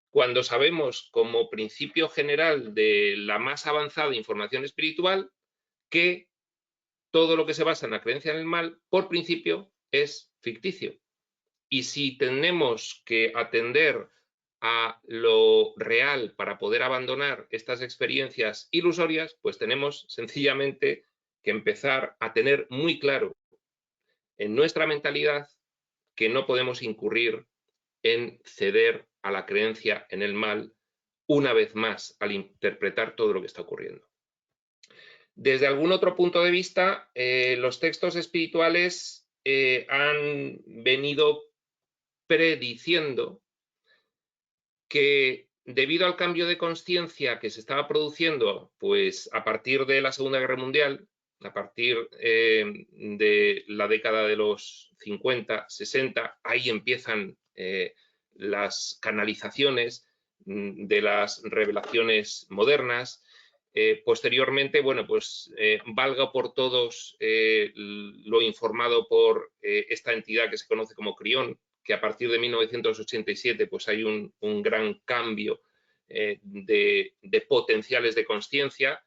cuando sabemos como principio general de la más avanzada información espiritual que todo lo que se basa en la creencia en el mal, por principio, es ficticio. Y si tenemos que atender a lo real para poder abandonar estas experiencias ilusorias, pues tenemos sencillamente que empezar a tener muy claro en nuestra mentalidad que no podemos incurrir en ceder a la creencia en el mal una vez más al interpretar todo lo que está ocurriendo. Desde algún otro punto de vista, los textos espirituales han venido prediciendo que debido al cambio de conciencia que se estaba produciendo pues, a partir de la Segunda Guerra Mundial, a partir de la década de los 50, 60, ahí empiezan las canalizaciones de las revelaciones modernas. Posteriormente, bueno, pues valga por todos lo informado por esta entidad que se conoce como Crión, que a partir de 1987 pues hay un gran cambio de potenciales de conciencia,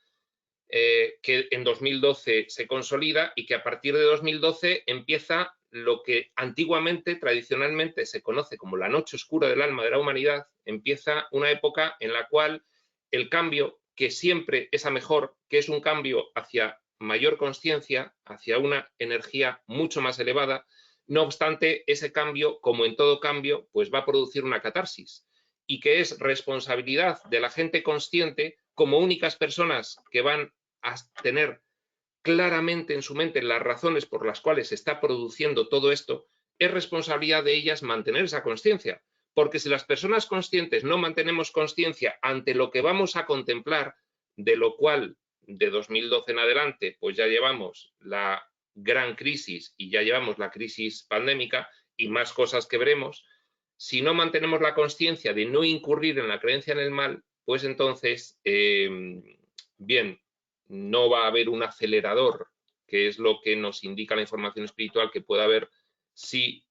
que en 2012 se consolida y que a partir de 2012 empieza lo que antiguamente, tradicionalmente, se conoce como la noche oscura del alma de la humanidad. Empieza una época en la cual el cambio, que siempre es a mejor, que es un cambio hacia mayor conciencia, hacia una energía mucho más elevada. No obstante, ese cambio, como en todo cambio, pues va a producir una catarsis, y que es responsabilidad de la gente consciente, como únicas personas que van a tener claramente en su mente las razones por las cuales se está produciendo todo esto, es responsabilidad de ellas mantener esa conciencia. Porque si las personas conscientes no mantenemos conciencia ante lo que vamos a contemplar, de lo cual de 2012 en adelante, pues ya llevamos la gran crisis y ya llevamos la crisis pandémica y más cosas que veremos, si no mantenemos la conciencia de no incurrir en la creencia en el mal, pues entonces, bien, no va a haber un acelerador, que es lo que nos indica la información espiritual que pueda haber si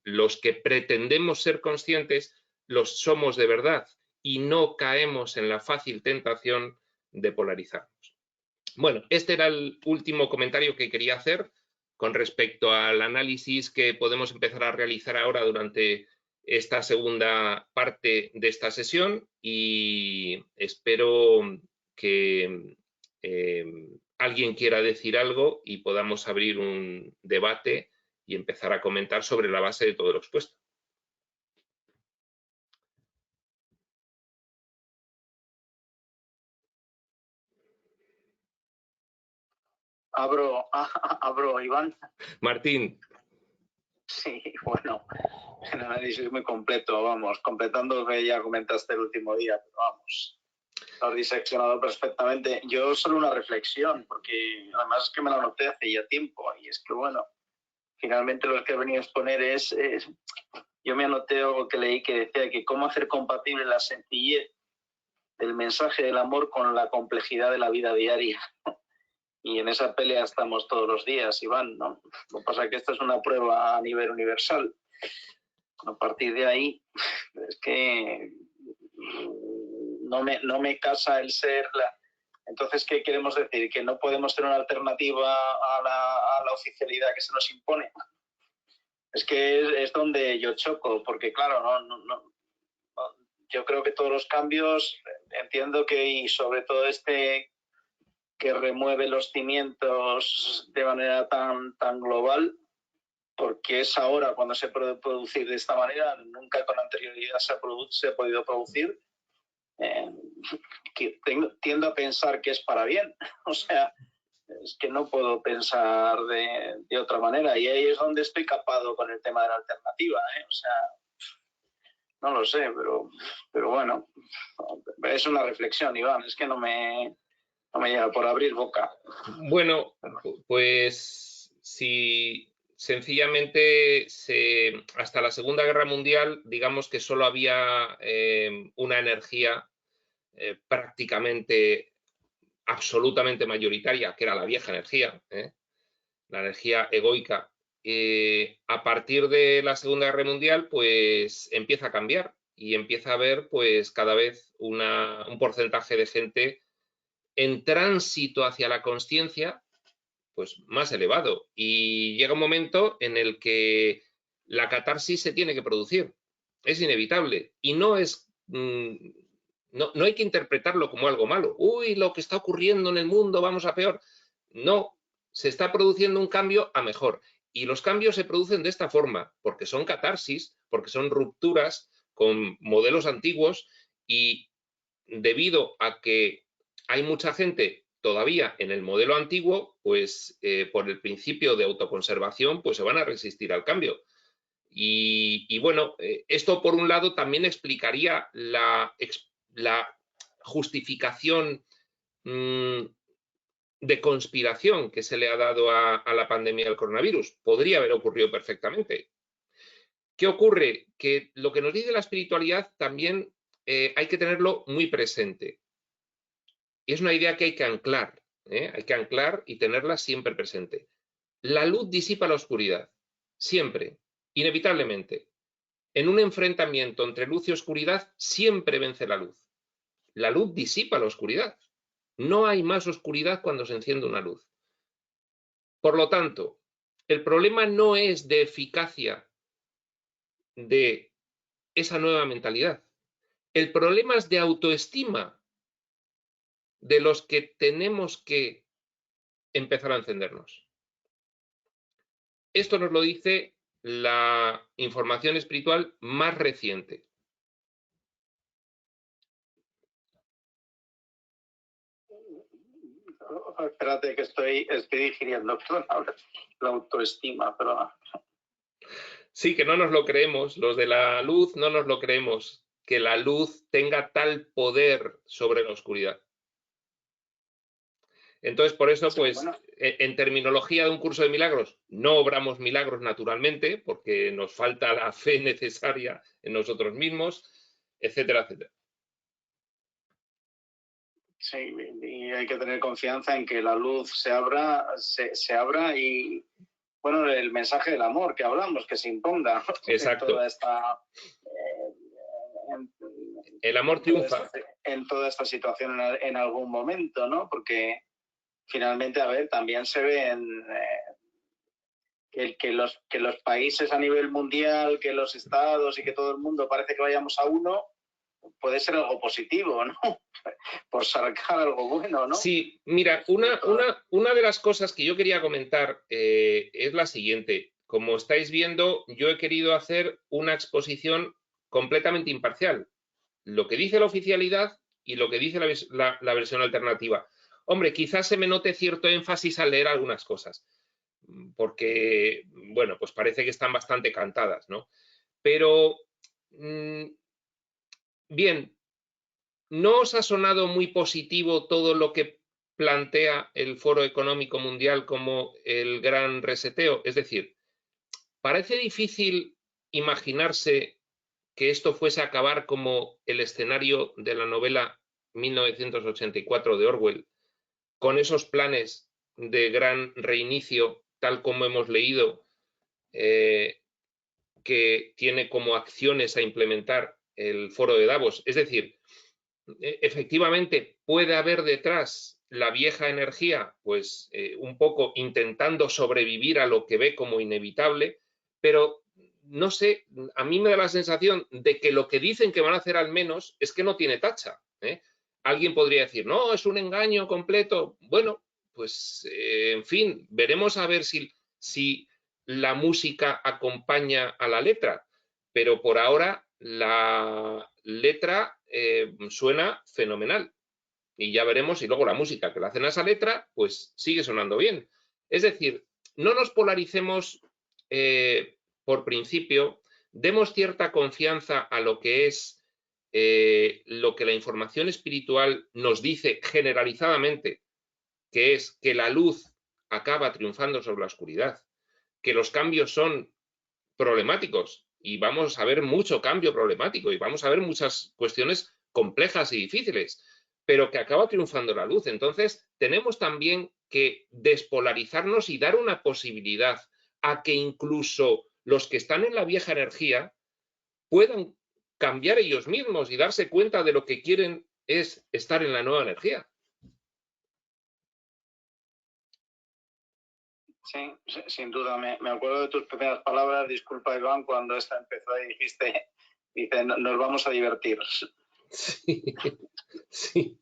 los que pretendemos ser conscientes los somos de verdad y no caemos en la fácil tentación de polarizarnos. Bueno, este era el último comentario que quería hacer con respecto al análisis que podemos empezar a realizar ahora durante esta segunda parte de esta sesión, y espero que alguien quiera decir algo y podamos abrir un debate y empezar a comentar sobre la base de todo lo expuesto. Abro, Iván. Martín. Sí, bueno, el análisis muy completo, vamos, completando lo que ya comentaste el último día, pero vamos, lo has diseccionado perfectamente. Yo solo una reflexión, porque además es que me la anoté hace ya tiempo, y es que, bueno, finalmente lo que he venido a exponer es yo me anoté algo que leí que decía que cómo hacer compatible la sencillez del mensaje del amor con la complejidad de la vida diaria. Y en esa pelea estamos todos los días, Iván, ¿no? Lo que pasa es que esta es una prueba a nivel universal. A partir de ahí, es que no me casa el ser... Entonces, ¿qué queremos decir? ¿Que no podemos tener una alternativa a la oficialidad que se nos impone? Es que es donde yo choco, porque claro, yo creo que todos los cambios, entiendo que, y sobre todo este que remueve los cimientos de manera tan global, porque es ahora cuando se puede producir de esta manera, nunca con anterioridad se ha podido producir. Tiendo a pensar que es para bien, o sea, es que no puedo pensar de otra manera, y ahí es donde estoy capado con el tema de la alternativa, o sea, no lo sé, pero bueno, es una reflexión, Iván, es que no me llega por abrir boca. Bueno, pues si sencillamente hasta la Segunda Guerra Mundial, digamos que solo había una energía prácticamente absolutamente mayoritaria, que era la vieja energía, la energía egoica. A partir de la Segunda Guerra Mundial, pues empieza a cambiar y empieza a haber pues cada vez un porcentaje de gente en tránsito hacia la consciencia pues más elevado, y llega un momento en el que la catarsis se tiene que producir, es inevitable y no es... no hay que interpretarlo como algo malo. Uy, lo que está ocurriendo en el mundo, vamos a peor. No, se está produciendo un cambio a mejor. Y los cambios se producen de esta forma, porque son catarsis, porque son rupturas con modelos antiguos y debido a que hay mucha gente todavía en el modelo antiguo, pues por el principio de autoconservación, pues se van a resistir al cambio. Y bueno, esto por un lado también explicaría la justificación de conspiración que se le ha dado a la pandemia del coronavirus. Podría haber ocurrido perfectamente. ¿Qué ocurre? Que lo que nos dice la espiritualidad también hay que tenerlo muy presente. Y es una idea que hay que anclar y tenerla siempre presente. La luz disipa la oscuridad, siempre, inevitablemente. En un enfrentamiento entre luz y oscuridad, siempre vence la luz. La luz disipa la oscuridad. No hay más oscuridad cuando se enciende una luz. Por lo tanto, el problema no es de eficacia de esa nueva mentalidad. El problema es de autoestima de los que tenemos que empezar a encendernos. Esto nos lo dice la información espiritual más reciente. Espérate que estoy digiriendo la autoestima, pero... Sí, que no nos lo creemos, los de la luz no nos lo creemos, que la luz tenga tal poder sobre la oscuridad. Entonces, por eso, pues, en terminología de un curso de milagros, no obramos milagros naturalmente, porque nos falta la fe necesaria en nosotros mismos, etcétera, etcétera. Sí, y hay que tener confianza en que la luz se abra y, bueno, el mensaje del amor que hablamos, que se imponga. Exacto. En toda esta, el amor triunfa. En toda esta situación en algún momento, ¿no? Porque finalmente, a ver, también se ven que los países a nivel mundial, que los estados y que todo el mundo parece que vayamos a uno, puede ser algo positivo, ¿no? Por sacar algo bueno, ¿no? Sí, mira, una de las cosas que yo quería comentar es la siguiente. Como estáis viendo, yo he querido hacer una exposición completamente imparcial. Lo que dice la oficialidad y lo que dice la versión alternativa. Hombre, quizás se me note cierto énfasis al leer algunas cosas, porque, bueno, pues parece que están bastante cantadas, ¿no? Pero, bien, ¿no os ha sonado muy positivo todo lo que plantea el Foro Económico Mundial como el gran reseteo? Es decir, parece difícil imaginarse que esto fuese a acabar como el escenario de la novela 1984 de Orwell, con esos planes de gran reinicio, tal como hemos leído, que tiene como acciones a implementar el Foro de Davos. Es decir, efectivamente puede haber detrás la vieja energía, pues un poco intentando sobrevivir a lo que ve como inevitable, pero no sé, a mí me da la sensación de que lo que dicen que van a hacer al menos es que no tiene tacha. Alguien podría decir, no, es un engaño completo. Bueno, pues en fin, veremos a ver si la música acompaña a la letra, pero por ahora la letra suena fenomenal y ya veremos si luego la música que le hacen a esa letra pues sigue sonando bien. Es decir, no nos polaricemos por principio, demos cierta confianza a lo que es lo que la información espiritual nos dice generalizadamente, que es que la luz acaba triunfando sobre la oscuridad, que los cambios son problemáticos y vamos a ver mucho cambio problemático y vamos a ver muchas cuestiones complejas y difíciles, pero que acaba triunfando la luz. Entonces, tenemos también que despolarizarnos y dar una posibilidad a que incluso los que están en la vieja energía puedan cambiar ellos mismos y darse cuenta de lo que quieren es estar en la nueva energía. Sí, sin duda. Me acuerdo de tus primeras palabras, disculpa Iván, cuando esta empezó y dijiste, dice, nos vamos a divertir. Sí, sí.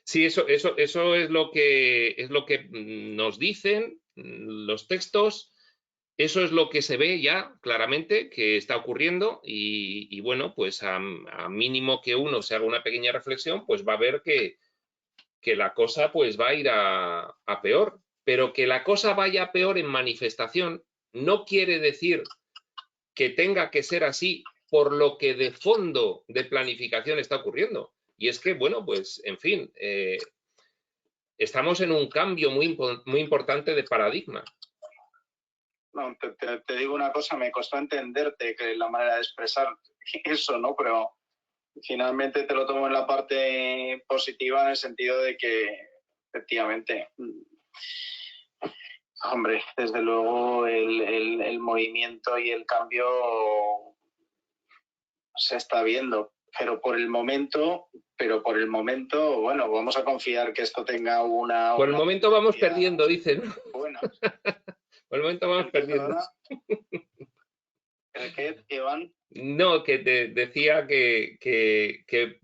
Sí, eso es lo que nos dicen los textos, eso es lo que se ve ya claramente que está ocurriendo y bueno, pues a mínimo que uno se haga una pequeña reflexión, pues va a ver que la cosa pues va a ir a peor. Pero que la cosa vaya a peor en manifestación no quiere decir que tenga que ser así por lo que de fondo de planificación está ocurriendo. Y es que, bueno, pues, en fin, estamos en un cambio muy importante de paradigma. No, te digo una cosa, me costó entenderte que la manera de expresar eso, ¿no? Pero finalmente te lo tomo en la parte positiva en el sentido de que, efectivamente, hombre, desde luego el movimiento y el cambio se está viendo, pero por el momento, bueno, vamos a confiar que esto tenga una... Por el momento vamos perdiendo, dicen. Bueno. Por el momento vamos perdiendo. ¿El qué, Iván? No, que te decía que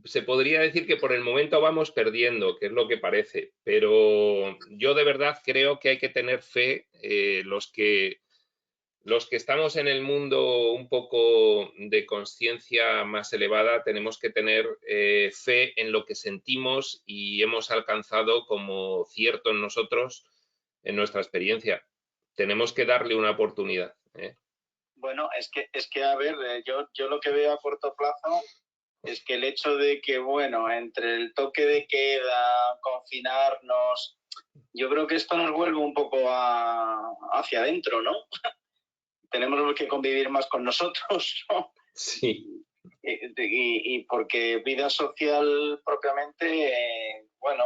se podría decir que por el momento vamos perdiendo, que es lo que parece, pero yo de verdad creo que hay que tener fe, los que estamos en el mundo un poco de conciencia más elevada, tenemos que tener fe en lo que sentimos y hemos alcanzado como cierto en nosotros, en nuestra experiencia. Tenemos que darle una oportunidad. Bueno, es que a ver, yo lo que veo a corto plazo es que el hecho de que, bueno, entre el toque de queda, confinarnos, yo creo que esto nos vuelve un poco hacia adentro, ¿no? Tenemos que convivir más con nosotros, ¿no? Sí. Y porque vida social propiamente, bueno,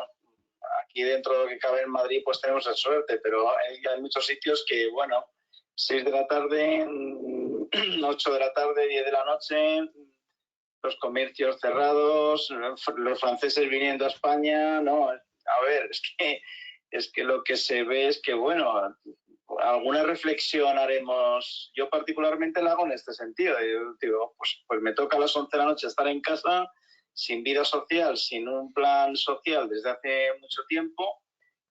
aquí dentro de lo que cabe en Madrid pues tenemos esa suerte, pero hay muchos sitios que, bueno, 6 de la tarde, 8 de la tarde, 10 de la noche, los comercios cerrados, los franceses viniendo a España, no, a ver, es que lo que se ve es que, bueno, alguna reflexión haremos, yo particularmente la hago en este sentido, yo digo, pues me toca a las 11 de la noche estar en casa, sin vida social, sin un plan social desde hace mucho tiempo,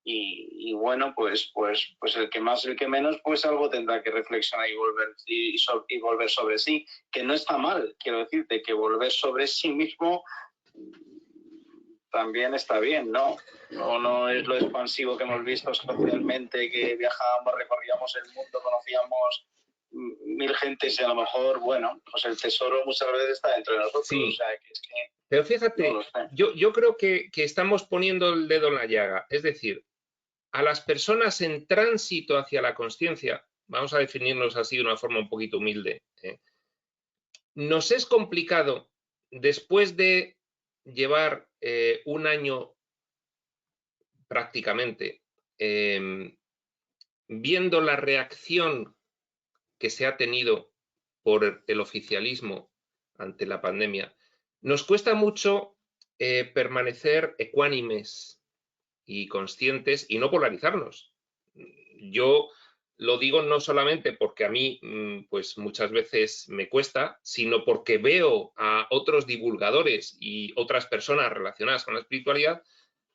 y bueno, pues el que más, el que menos, pues algo tendrá que reflexionar y volver sobre sí, que no está mal, quiero decirte, que volver sobre sí mismo también está bien, ¿no? No es lo expansivo que hemos visto socialmente, que viajábamos, recorríamos el mundo, conocíamos 1000 gentes y a lo mejor, bueno, pues el tesoro muchas veces está dentro de nosotros. Sí. O sea, que es que pero fíjate, no lo sé. yo creo que estamos poniendo el dedo en la llaga. Es decir, a las personas en tránsito hacia la consciencia, vamos a definirnos así de una forma un poquito humilde, nos es complicado, después de llevar un año prácticamente viendo la reacción que se ha tenido por el oficialismo ante la pandemia, nos cuesta mucho permanecer ecuánimes y conscientes y no polarizarnos. Yo lo digo no solamente porque a mí pues muchas veces me cuesta, sino porque veo a otros divulgadores y otras personas relacionadas con la espiritualidad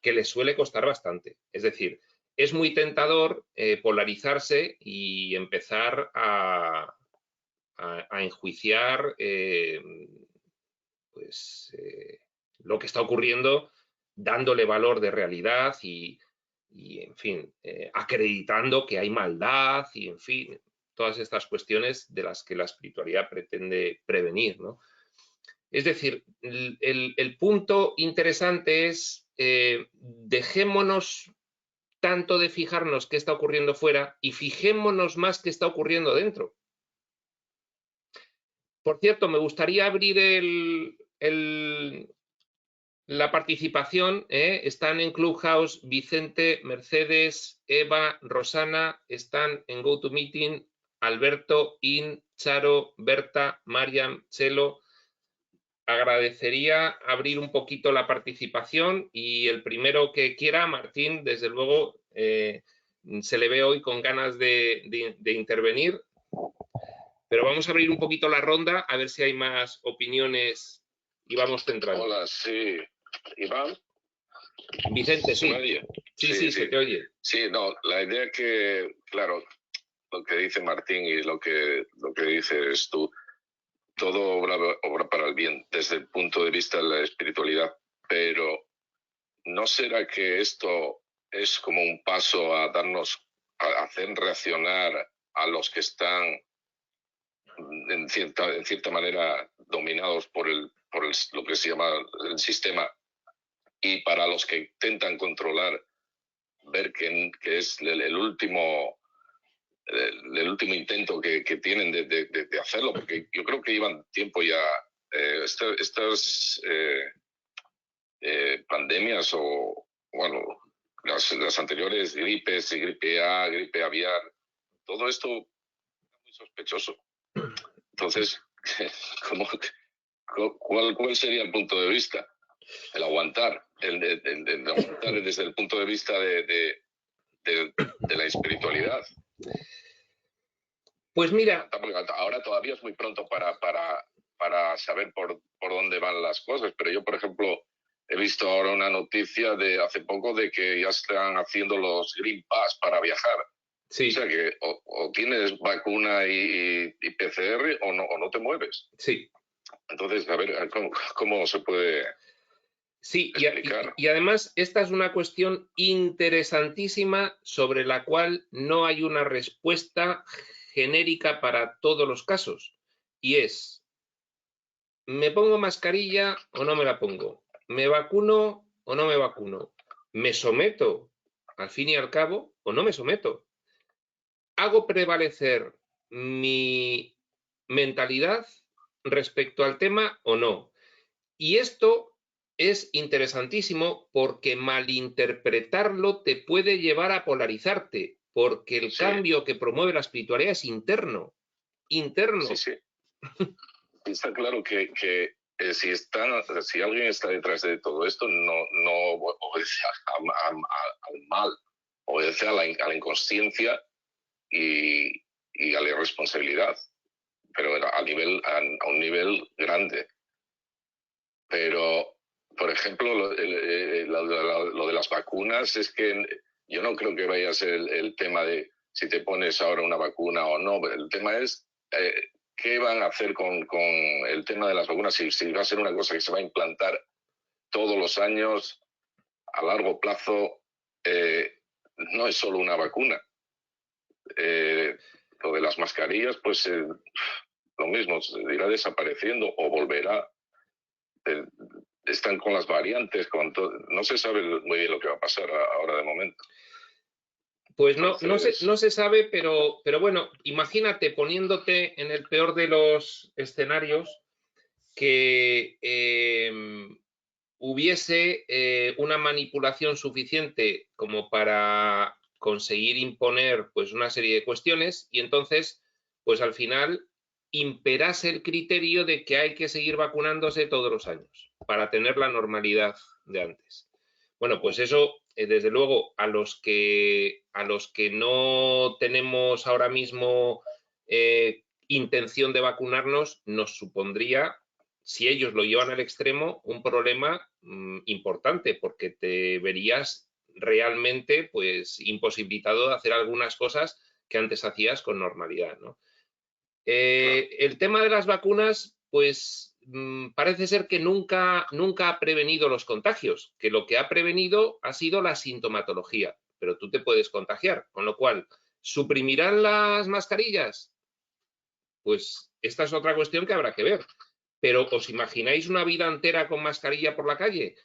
que les suele costar bastante. Es decir, es muy tentador polarizarse y empezar a enjuiciar lo que está ocurriendo, dándole valor de realidad y en fin, acreditando que hay maldad y, en fin, todas estas cuestiones de las que la espiritualidad pretende prevenir, ¿no? Es decir, el punto interesante es dejémonos tanto de fijarnos qué está ocurriendo fuera y fijémonos más qué está ocurriendo dentro. Por cierto, me gustaría abrir la participación. Están en Clubhouse Vicente, Mercedes, Eva, Rosana, están en GoToMeeting Alberto, In, Charo, Berta, Mariam, Chelo. Agradecería abrir un poquito la participación y el primero que quiera, Martín, desde luego, se le ve hoy con ganas de intervenir, pero vamos a abrir un poquito la ronda a ver si hay más opiniones y vamos centrando. Hola, sí. ¿Iván? Vicente, sí. Sí, se te oye. Sí, no, la idea que, claro, lo que dice Martín y lo que dices tú, todo obra para el bien desde el punto de vista de la espiritualidad, pero ¿no será que esto es como un paso a hacer reaccionar a los que están en cierta manera dominados por lo que se llama el sistema, y para los que intentan controlar, ver que es el último intento que tienen de hacerlo? Porque yo creo que llevan tiempo ya estas pandemias, o bueno, las anteriores gripes, gripe A, gripe aviar, todo esto es muy sospechoso. Entonces, ¿cuál sería el punto de vista? El aguantar, el aguantar desde el punto de vista de la espiritualidad. Pues mira, ahora todavía es muy pronto para saber por dónde van las cosas, pero yo, por ejemplo, he visto ahora una noticia de hace poco de que ya están haciendo los Green Pass para viajar. Sí. O sea que o tienes vacuna y PCR o no te mueves. Sí. Entonces, a ver, ¿cómo se puede explicar? Y además esta es una cuestión interesantísima sobre la cual no hay una respuesta genérica para todos los casos. Y es, ¿me pongo mascarilla o no me la pongo? ¿Me vacuno o no me vacuno? ¿Me someto al fin y al cabo o no me someto? ¿Hago prevalecer mi mentalidad respecto al tema o no? Y esto es interesantísimo porque malinterpretarlo te puede llevar a polarizarte, porque el cambio que promueve la espiritualidad es interno. Sí. Está claro que si alguien está detrás de todo esto, no obedece al mal, obedece a la inconsciencia y a la irresponsabilidad, pero a un nivel grande. Pero, por ejemplo, lo de las vacunas, es que yo no creo que vaya a ser el tema de si te pones ahora una vacuna o no. El tema es qué van a hacer con el tema de las vacunas, si va a ser una cosa que se va a implantar todos los años, a largo plazo. No es solo una vacuna. Lo de las mascarillas, pues lo mismo, irá desapareciendo o volverá. Están con las variantes, no se sabe muy bien lo que va a pasar ahora de momento. Pues no se sabe, pero bueno, imagínate poniéndote en el peor de los escenarios que hubiese una manipulación suficiente como para conseguir imponer pues una serie de cuestiones, y entonces pues al final imperase el criterio de que hay que seguir vacunándose todos los años para tener la normalidad de antes. Bueno, pues eso, desde luego, a los que no tenemos ahora mismo intención de vacunarnos, nos supondría, si ellos lo llevan al extremo, un problema importante, porque te verías realmente pues imposibilitado de hacer algunas cosas que antes hacías con normalidad, ¿no? El tema de las vacunas, pues parece ser que nunca ha prevenido los contagios, que lo que ha prevenido ha sido la sintomatología, pero tú te puedes contagiar, con lo cual, ¿suprimirán las mascarillas? Pues esta es otra cuestión que habrá que ver. Pero ¿os imagináis una vida entera con mascarilla por la calle?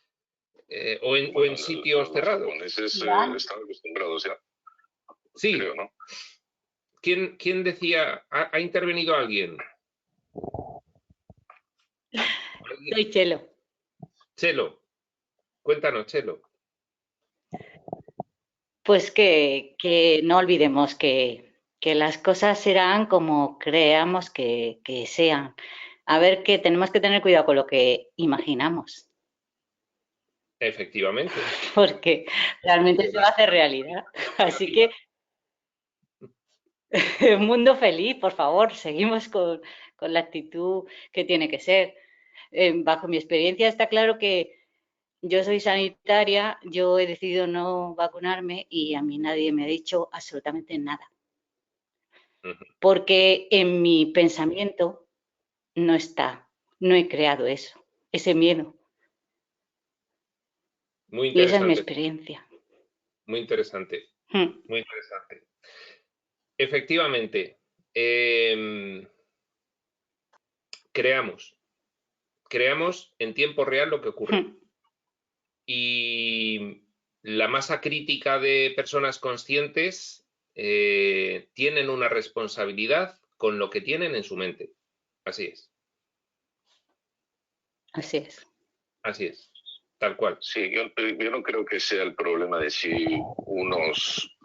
O en sitios cerrados. Los japoneses están acostumbrados ya. Sí. Creo, ¿no? ¿Quién decía? ¿Ha intervenido alguien? Soy Chelo. Chelo. Cuéntanos, Chelo. Pues que no olvidemos que las cosas serán como creamos que sean. A ver, que tenemos que tener cuidado con lo que imaginamos. Efectivamente. Porque realmente se va a hacer realidad. Así que Un mundo feliz, por favor, seguimos con la actitud que tiene que ser. Bajo mi experiencia está claro que yo soy sanitaria, yo he decidido no vacunarme y a mí nadie me ha dicho absolutamente nada. Porque en mi pensamiento no está, no he creado eso, ese miedo. Muy Y esa es mi interesante, experiencia. muy interesante, Mm. muy interesante. Efectivamente, creamos en tiempo real lo que ocurre. Mm. Y la masa crítica de personas conscientes tienen una responsabilidad con lo que tienen en su mente. Así es. Así es. Así es. Tal cual. Sí, yo no creo que sea el problema de si unos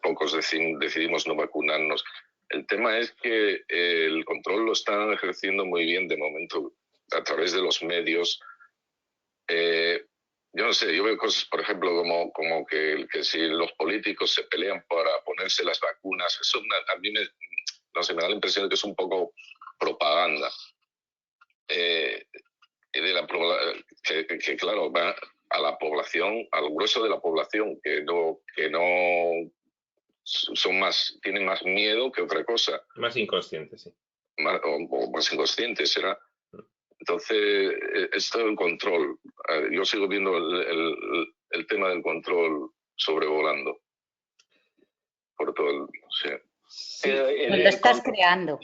pocos decidimos no vacunarnos. El tema es que el control lo están ejerciendo muy bien de momento a través de los medios. Yo no sé, yo veo cosas, por ejemplo, como que si los políticos se pelean para ponerse las vacunas, eso a mí no sé, me da la impresión de que es un poco propaganda. Que claro, va a la población, al grueso de la población, que no tienen más miedo que otra cosa. Más inconsciente, sí. O más inconsciente será. Entonces, esto del control. Yo sigo viendo el tema del control sobrevolando por todo el... Sí. Pues lo estás creando.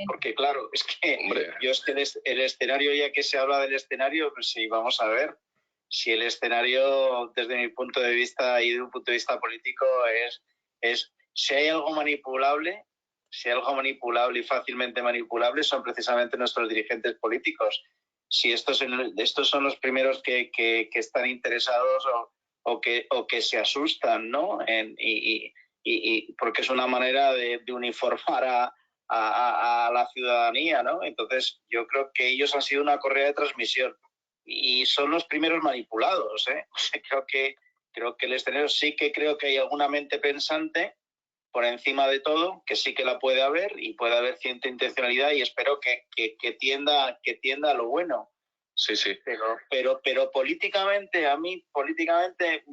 Porque claro, es que Hombre. yo es que el escenario, ya que se habla del escenario, pues sí, vamos a ver. Si el escenario, desde mi punto de vista y de un punto de vista político, es si hay algo manipulable y fácilmente manipulable, son precisamente nuestros dirigentes políticos. Si estos son los primeros que están interesados o que se asustan, ¿no? Y porque es una manera de uniformar a la ciudadanía, ¿no? Entonces, yo creo que ellos han sido una correa de transmisión y son los primeros manipulados, ¿eh? O sea, creo que el escenario sí que creo que hay alguna mente pensante por encima de todo, que sí que la puede haber y puede haber cierta intencionalidad y espero que tienda a lo bueno. Sí, sí. Pero políticamente,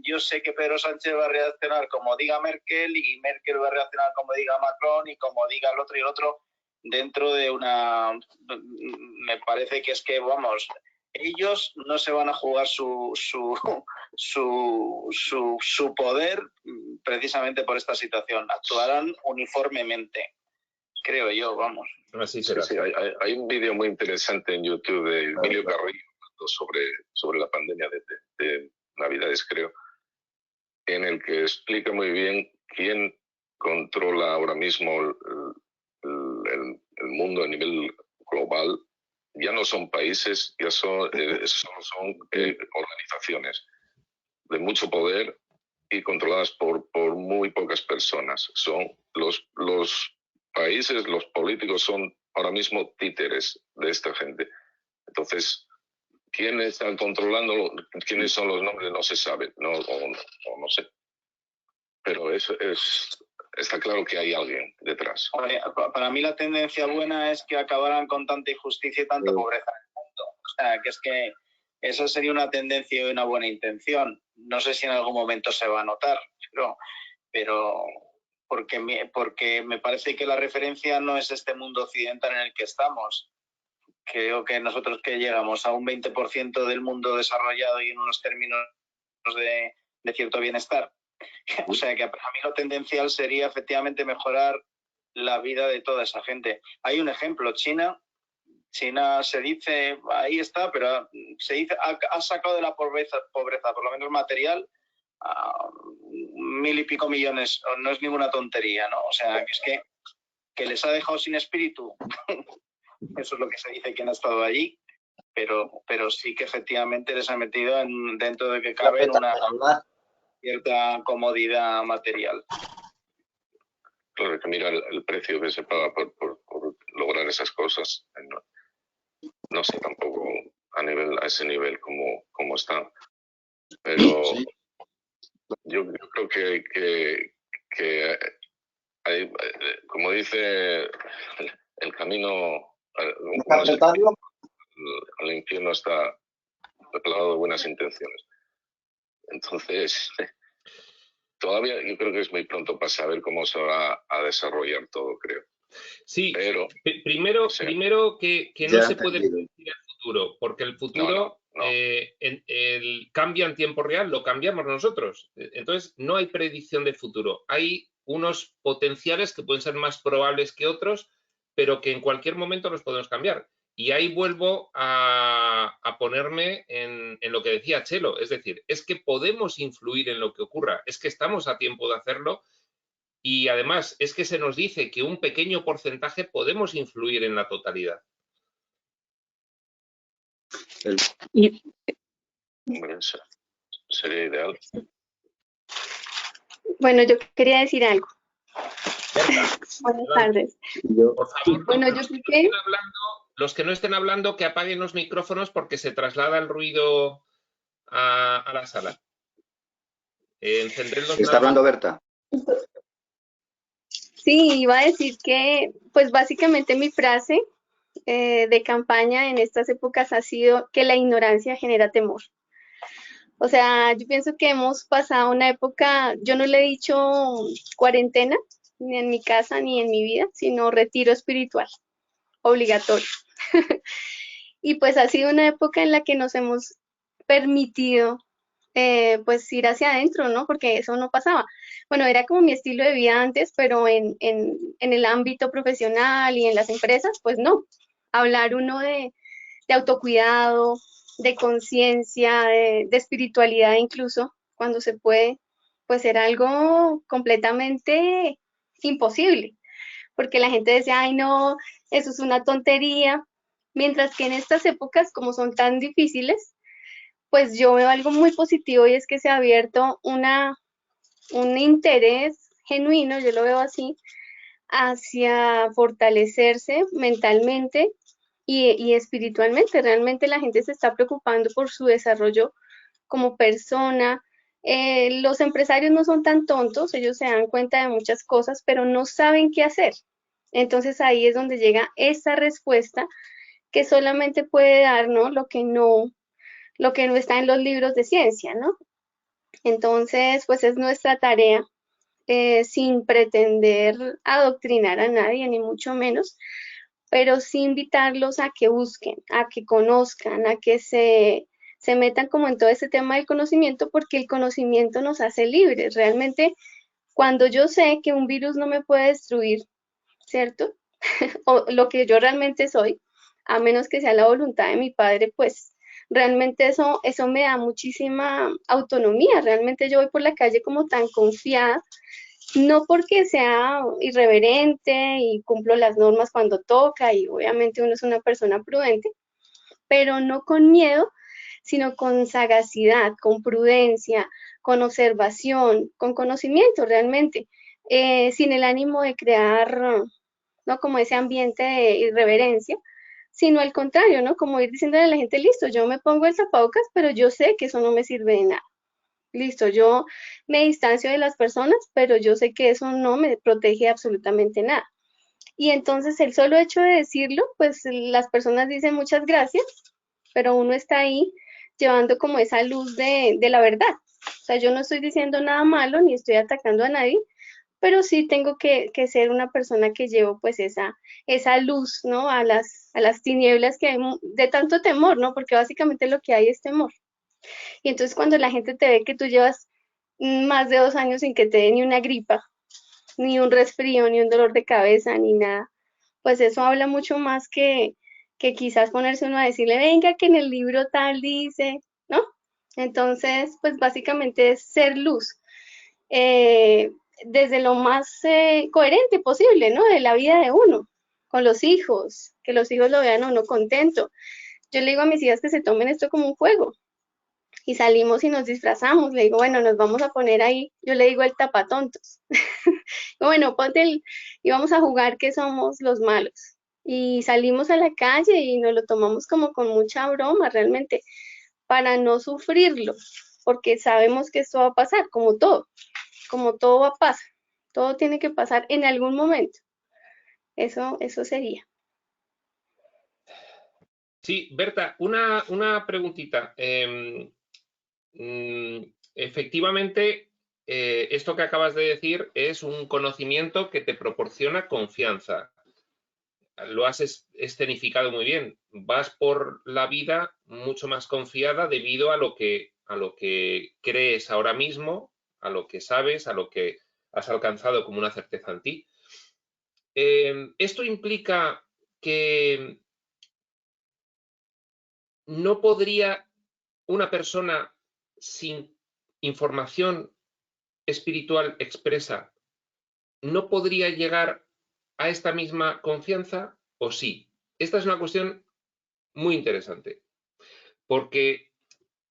yo sé que Pedro Sánchez va a reaccionar como diga Merkel y Merkel va a reaccionar como diga Macron y como diga el otro y el otro dentro de una... Me parece que es que, vamos, ellos no se van a jugar su poder precisamente por esta situación. Actuarán uniformemente, creo yo, vamos. Así será. Sí, hay un vídeo muy interesante en YouTube de Emilio Carrillo sobre la pandemia de Navidades, creo, en el que explica muy bien quién controla ahora mismo el mundo a nivel global. Ya no son países, ya son organizaciones de mucho poder y controladas por muy pocas personas. Son los países, los políticos son ahora mismo títeres de esta gente. Entonces, ¿quiénes están controlando? ¿Quiénes son los nombres? No se sabe, no sé. Pero está claro que hay alguien detrás. Para mí la tendencia buena es que acabaran con tanta injusticia y tanta pobreza en el mundo. O sea, que es que esa sería una tendencia y una buena intención. No sé si en algún momento se va a notar, pero porque me parece que la referencia no es este mundo occidental en el que estamos. Creo que nosotros que llegamos a un 20% del mundo desarrollado y en unos términos de cierto bienestar. O sea que para mí lo tendencial sería efectivamente mejorar la vida de toda esa gente. Hay un ejemplo, China se dice, ahí está, pero se dice, ha sacado de la pobreza, por lo menos material, a 1.000 y pico millones, no es ninguna tontería, ¿no? O sea, que es que les ha dejado sin espíritu. Eso es lo que se dice quien ha estado allí, pero sí que efectivamente les ha metido dentro de que cabe una cierta comodidad material. Claro, hay que mirar el precio que se paga por lograr esas cosas. No sé tampoco a ese nivel cómo está. Pero sí. Yo creo que como dice, el camino al infierno está plagado de buenas intenciones. Entonces, todavía yo creo que es muy pronto para saber cómo se va a desarrollar todo, creo. Sí, pero primero que no se puede predecir el futuro, porque el futuro cambia en tiempo real, lo cambiamos nosotros. Entonces, no hay predicción de futuro. Hay unos potenciales que pueden ser más probables que otros, pero que en cualquier momento los podemos cambiar. Y ahí vuelvo a ponerme en lo que decía Chelo, es decir, es que podemos influir en lo que ocurra, es que estamos a tiempo de hacerlo. Y además es que se nos dice que un pequeño porcentaje podemos influir en la totalidad. Hombre, eso sería ideal. Bueno, yo quería decir algo. Buenas tardes. Por favor, bueno, yo creo que los que no estén hablando, que apaguen los micrófonos porque se traslada el ruido a la sala. ¿Está hablando Berta? Sí, iba a decir que, pues básicamente mi frase de campaña en estas épocas ha sido que la ignorancia genera temor. O sea, yo pienso que hemos pasado una época, yo no le he dicho cuarentena, ni en mi casa ni en mi vida, sino retiro espiritual, obligatorio. Y pues ha sido una época en la que nos hemos permitido pues ir hacia adentro, ¿no? Porque eso no pasaba. Bueno, era como mi estilo de vida antes, pero en el ámbito profesional y en las empresas, pues no. Hablar uno de autocuidado, de conciencia, de espiritualidad incluso, cuando se puede, pues era algo completamente imposible, porque la gente decía, ay no, eso es una tontería, mientras que en estas épocas, como son tan difíciles, pues yo veo algo muy positivo y es que se ha abierto un interés genuino, yo lo veo así, hacia fortalecerse mentalmente y espiritualmente. Realmente la gente se está preocupando por su desarrollo como persona. Los empresarios no son tan tontos, ellos se dan cuenta de muchas cosas, pero no saben qué hacer. Entonces ahí es donde llega esa respuesta que solamente puede dar, ¿no? Lo que no está en los libros de ciencia, ¿no? Entonces, pues es nuestra tarea, sin pretender adoctrinar a nadie, ni mucho menos, pero sí invitarlos a que busquen, a que conozcan, a que se metan como en todo ese tema del conocimiento, porque el conocimiento nos hace libres. Realmente, cuando yo sé que un virus no me puede destruir, ¿cierto? O lo que yo realmente soy, a menos que sea la voluntad de mi padre, pues realmente eso me da muchísima autonomía. Realmente yo voy por la calle como tan confiada, no porque sea irreverente y cumplo las normas cuando toca y obviamente uno es una persona prudente, pero no con miedo, sino con sagacidad, con prudencia, con observación, con conocimiento realmente, sin el ánimo de crear, ¿no? Como ese ambiente de irreverencia, sino al contrario, ¿no? Como ir diciéndole a la gente, listo, yo me pongo el tapabocas, pero yo sé que eso no me sirve de nada. Listo, yo me distancio de las personas, pero yo sé que eso no me protege absolutamente nada. Y entonces el solo hecho de decirlo, pues las personas dicen muchas gracias, pero uno está ahí llevando como esa luz de la verdad. O sea, yo no estoy diciendo nada malo ni estoy atacando a nadie, pero sí tengo que ser una persona que llevo pues esa luz, ¿no? A las tinieblas que hay de tanto temor, ¿no? Porque básicamente lo que hay es temor. Y entonces cuando la gente te ve que tú llevas más de 2 años sin que te dé ni una gripa, ni un resfrío, ni un dolor de cabeza, ni nada, pues eso habla mucho más que quizás ponerse uno a decirle, venga, que en el libro tal dice, ¿no? Entonces, pues básicamente es ser luz, desde lo más coherente posible, ¿no? De la vida de uno, con los hijos, que los hijos lo vean a uno contento. Yo le digo a mis hijas que se tomen esto como un juego, y salimos y nos disfrazamos. Le digo, bueno, nos vamos a poner ahí, yo le digo el tapatontos. Bueno, y vamos a jugar que somos los malos. Y salimos a la calle y nos lo tomamos como con mucha broma realmente, para no sufrirlo, porque sabemos que esto va a pasar, como todo va a pasar, todo tiene que pasar en algún momento. Eso sería. Sí, Berta, una preguntita. Efectivamente, esto que acabas de decir es un conocimiento que te proporciona confianza. Lo has escenificado muy bien. Vas por la vida mucho más confiada debido a lo que crees ahora mismo, a lo que sabes, a lo que has alcanzado como una certeza en ti. Esto implica que no podría una persona sin información espiritual expresa, no podría llegar a esta misma confianza, o sí. Esta es una cuestión muy interesante, porque,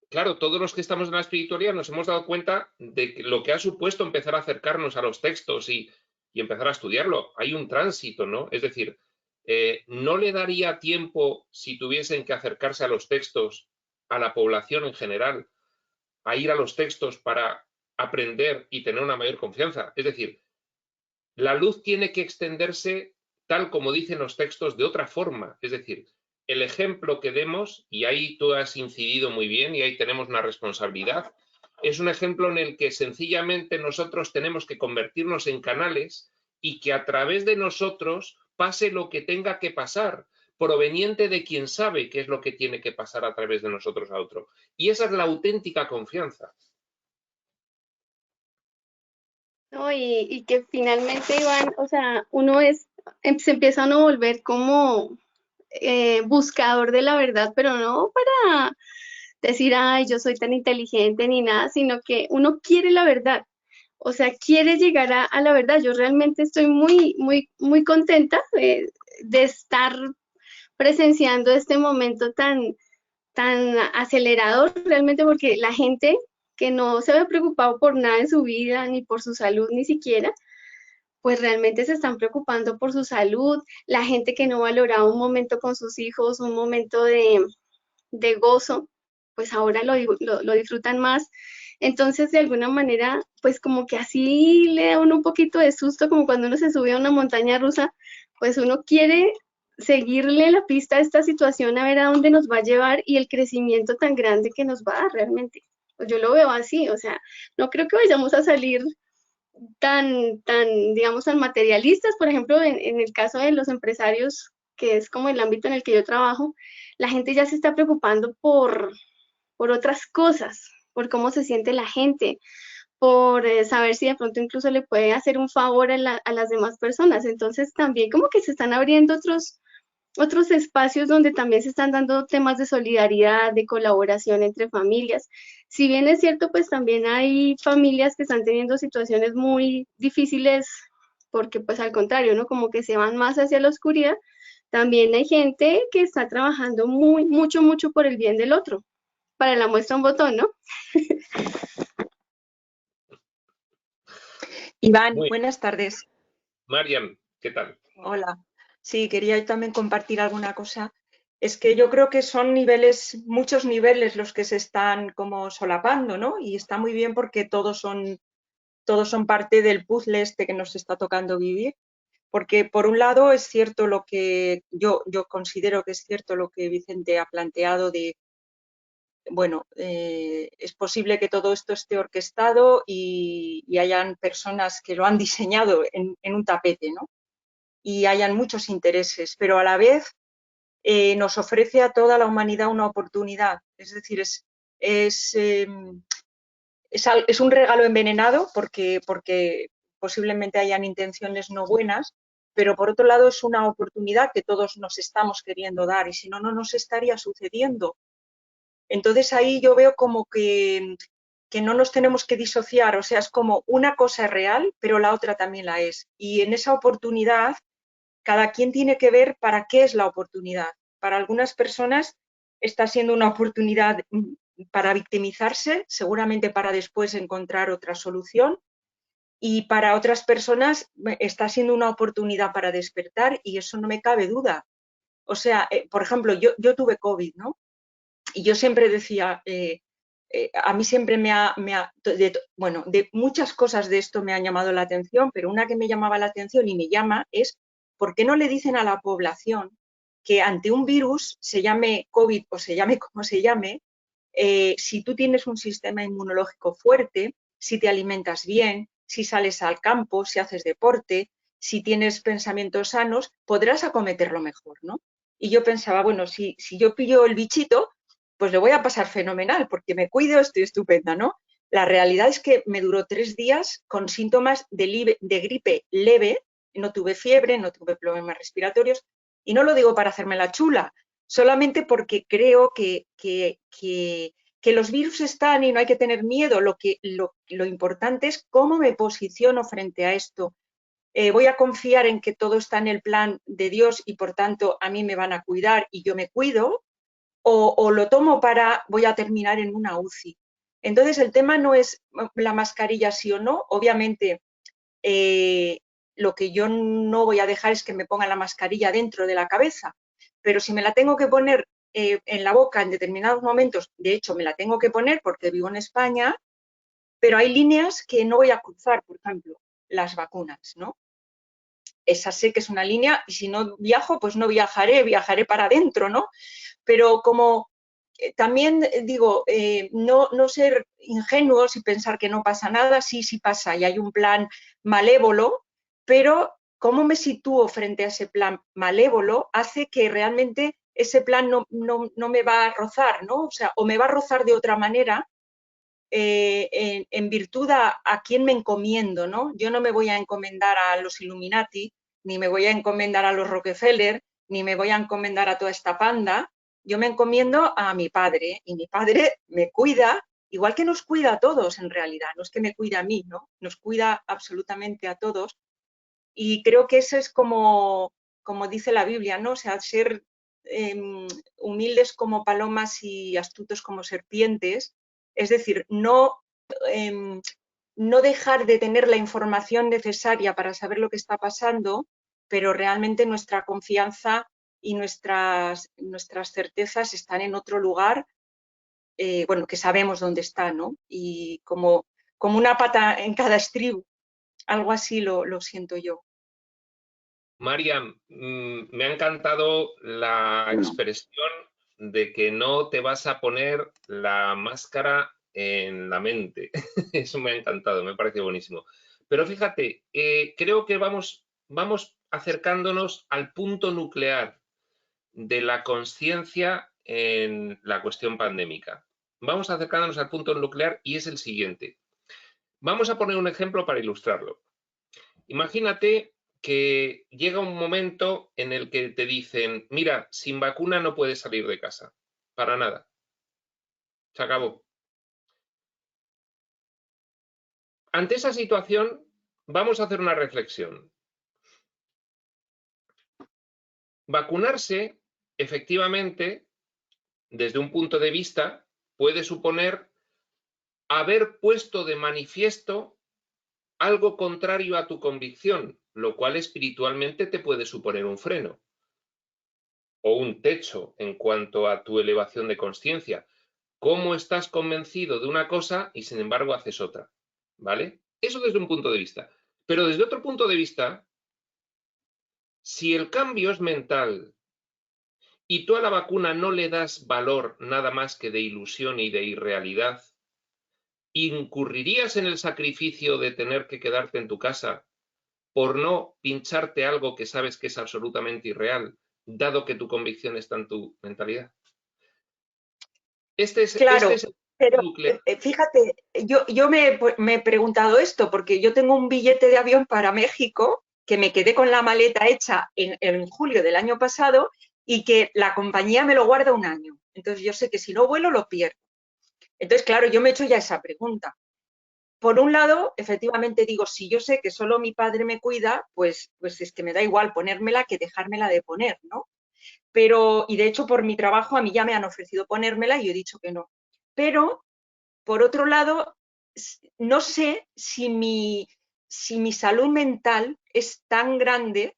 claro, todos los que estamos en la espiritualidad nos hemos dado cuenta de que lo que ha supuesto empezar a acercarnos a los textos y empezar a estudiarlo. Hay un tránsito, ¿no? Es decir, ¿no le daría tiempo, si tuviesen que acercarse a los textos, a la población en general, a ir a los textos para aprender y tener una mayor confianza? Es decir, la luz tiene que extenderse tal como dicen los textos de otra forma. Es decir, el ejemplo que demos, y ahí tú has incidido muy bien y ahí tenemos una responsabilidad, es un ejemplo en el que sencillamente nosotros tenemos que convertirnos en canales y que a través de nosotros pase lo que tenga que pasar, proveniente de quien sabe qué es lo que tiene que pasar a través de nosotros a otro. Y esa es la auténtica confianza. ¿No? Y que finalmente, Iván, o sea, se empieza uno a volver como buscador de la verdad, pero no para decir, ay, yo soy tan inteligente ni nada, sino que uno quiere la verdad. O sea, quiere llegar a la verdad. Yo realmente estoy muy, muy, muy contenta de estar presenciando este momento tan acelerador realmente, porque la gente que no se ve preocupado por nada en su vida, ni por su salud, ni siquiera, pues realmente se están preocupando por su salud. La gente que no valoraba un momento con sus hijos, un momento de gozo, pues ahora lo disfrutan más. Entonces, de alguna manera, pues como que así le da uno un poquito de susto, como cuando uno se sube a una montaña rusa, pues uno quiere seguirle la pista a esta situación, a ver a dónde nos va a llevar y el crecimiento tan grande que nos va a dar realmente. Pues yo lo veo así, o sea, no creo que vayamos a salir digamos, tan materialistas. Por ejemplo, en el caso de los empresarios, que es como el ámbito en el que yo trabajo, la gente ya se está preocupando por otras cosas, por cómo se siente la gente, por saber si de pronto incluso le puede hacer un favor a las demás personas. Entonces también como que se están abriendo otros espacios donde también se están dando temas de solidaridad, de colaboración entre familias. Si bien es cierto, pues también hay familias que están teniendo situaciones muy difíciles porque pues al contrario, ¿no? Como que se van más hacia la oscuridad. También hay gente que está trabajando mucho por el bien del otro. Para la muestra un botón, ¿no? Iván, Muy buenas tardes. Mariam, ¿qué tal? Hola. Sí, quería yo también compartir alguna cosa. Es que yo creo que son muchos niveles los que se están como solapando, ¿no? Y está muy bien porque todos son parte del puzzle este que nos está tocando vivir. Porque por un lado es cierto lo que yo considero que es cierto lo que Vicente ha planteado de, bueno, es posible que todo esto esté orquestado y hayan personas que lo han diseñado en un tapete, ¿no? Y hayan muchos intereses, pero a la vez nos ofrece a toda la humanidad una oportunidad. Es decir, es un regalo envenenado porque posiblemente hayan intenciones no buenas, pero por otro lado es una oportunidad que todos nos estamos queriendo dar y si no, no nos estaría sucediendo. Entonces ahí yo veo como que no nos tenemos que disociar, o sea, es como una cosa es real, pero la otra también la es. Y en esa oportunidad, cada quien tiene que ver para qué es la oportunidad. Para algunas personas está siendo una oportunidad para victimizarse, seguramente para después encontrar otra solución. Y para otras personas está siendo una oportunidad para despertar y eso no me cabe duda. O sea, por ejemplo, yo tuve COVID, ¿no? Y yo siempre decía, a mí siempre de muchas cosas de esto me han llamado la atención, pero una que me llamaba la atención y me llama es ¿por qué no le dicen a la población que ante un virus, se llame COVID o se llame como se llame, si tú tienes un sistema inmunológico fuerte, si te alimentas bien, si sales al campo, si haces deporte, si tienes pensamientos sanos, podrás acometerlo mejor, ¿no? Y yo pensaba, bueno, si yo pillo el bichito, pues le voy a pasar fenomenal, porque me cuido, estoy estupenda, ¿no? La realidad es que me duró 3 días con síntomas de gripe leve, no tuve fiebre, no tuve problemas respiratorios, y no lo digo para hacerme la chula, solamente porque creo que los virus están y no hay que tener miedo. Lo importante es cómo me posiciono frente a esto. Voy a confiar en que todo está en el plan de Dios y por tanto a mí me van a cuidar y yo me cuido, o lo tomo voy a terminar en una UCI. Entonces el tema no es la mascarilla sí o no, obviamente lo que yo no voy a dejar es que me ponga la mascarilla dentro de la cabeza, pero si me la tengo que poner en la boca en determinados momentos, de hecho me la tengo que poner porque vivo en España, pero hay líneas que no voy a cruzar, por ejemplo, las vacunas, ¿no? Esa sé que es una línea y si no viajo, pues no viajaré para adentro, ¿no? Pero como también digo, no ser ingenuos y pensar que no pasa nada, sí pasa y hay un plan malévolo, pero cómo me sitúo frente a ese plan malévolo hace que realmente ese plan no me va a rozar, ¿no? O sea, o me va a rozar de otra manera en virtud a quién me encomiendo, ¿no? Yo no me voy a encomendar a los Illuminati, ni me voy a encomendar a los Rockefeller, ni me voy a encomendar a toda esta panda. Yo me encomiendo a mi padre y mi padre me cuida, igual que nos cuida a todos en realidad, no es que me cuida a mí, ¿no? Nos cuida absolutamente a todos y creo que eso es como dice la Biblia, ¿no? O sea, ser humildes como palomas y astutos como serpientes, es decir, no dejar de tener la información necesaria para saber lo que está pasando, pero realmente nuestra confianza y nuestras certezas están en otro lugar, bueno, que sabemos dónde está, ¿no? Y como una pata en cada estribo, algo así lo siento yo. Mariam, me ha encantado la expresión de que no te vas a poner la máscara en la mente. Eso me ha encantado, me parece buenísimo. Pero fíjate, creo que vamos acercándonos al punto nuclear de la conciencia en la cuestión pandémica. Vamos acercándonos al punto nuclear y es el siguiente. Vamos a poner un ejemplo para ilustrarlo. Imagínate que llega un momento en el que te dicen, mira, sin vacuna no puedes salir de casa, para nada. Se acabó. Ante esa situación, vamos a hacer una reflexión. Vacunarse, efectivamente, desde un punto de vista, puede suponer haber puesto de manifiesto algo contrario a tu convicción, lo cual espiritualmente te puede suponer un freno o un techo en cuanto a tu elevación de conciencia. ¿Cómo estás convencido de una cosa y sin embargo haces otra? ¿Vale? Eso desde un punto de vista. Pero desde otro punto de vista, si el cambio es mental y tú a la vacuna no le das valor nada más que de ilusión y de irrealidad, ¿incurrirías en el sacrificio de tener que quedarte en tu casa por no pincharte algo que sabes que es absolutamente irreal, dado que tu convicción está en tu mentalidad? Claro, pero núcleo. fíjate, yo me he preguntado esto porque yo tengo un billete de avión para México que me quedé con la maleta hecha en julio del año pasado y que la compañía me lo guarda un año. Entonces yo sé que si no vuelo lo pierdo. Entonces, claro, yo me he hecho ya esa pregunta. Por un lado, efectivamente digo, si yo sé que solo mi padre me cuida, pues es que me da igual ponérmela que dejármela de poner, ¿no? Pero, y de hecho por mi trabajo a mí ya me han ofrecido ponérmela y yo he dicho que no. Pero, por otro lado, no sé si mi salud mental es tan grande.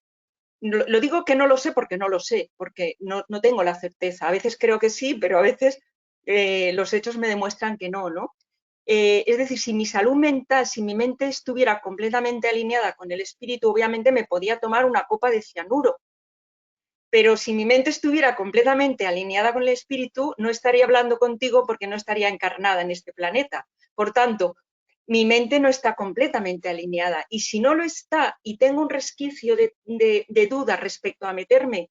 Lo digo que no lo sé porque no lo sé, porque no tengo la certeza. A veces creo que sí, pero a veces los hechos me demuestran que no, ¿no? Es decir, si mi salud mental, si mi mente estuviera completamente alineada con el espíritu, obviamente me podía tomar una copa de cianuro. Pero si mi mente estuviera completamente alineada con el espíritu, no estaría hablando contigo porque no estaría encarnada en este planeta. Por tanto, mi mente no está completamente alineada. Y si no lo está y tengo un resquicio de duda respecto a meterme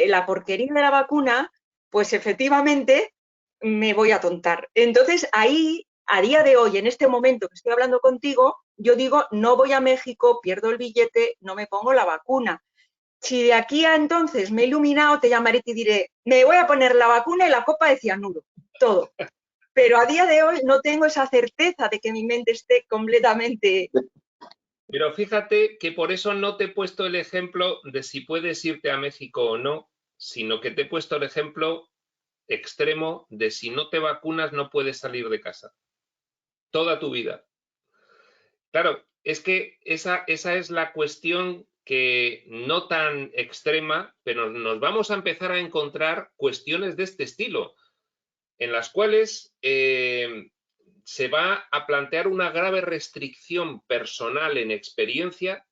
la porquería de la vacuna, pues efectivamente me voy a tontar. Entonces, ahí, a día de hoy, en este momento que estoy hablando contigo, yo digo, no voy a México, pierdo el billete, no me pongo la vacuna. Si de aquí a entonces me he iluminado, te llamaré y te diré, me voy a poner la vacuna y la copa de cianuro, todo. Pero a día de hoy no tengo esa certeza de que mi mente esté completamente... Pero fíjate que por eso no te he puesto el ejemplo de si puedes irte a México o no, sino que te he puesto el ejemplo extremo de si no te vacunas no puedes salir de casa. Toda tu vida. Claro, es que esa es la cuestión que no tan extrema, pero nos vamos a empezar a encontrar cuestiones de este estilo, en las cuales se va a plantear una grave restricción personal en experiencia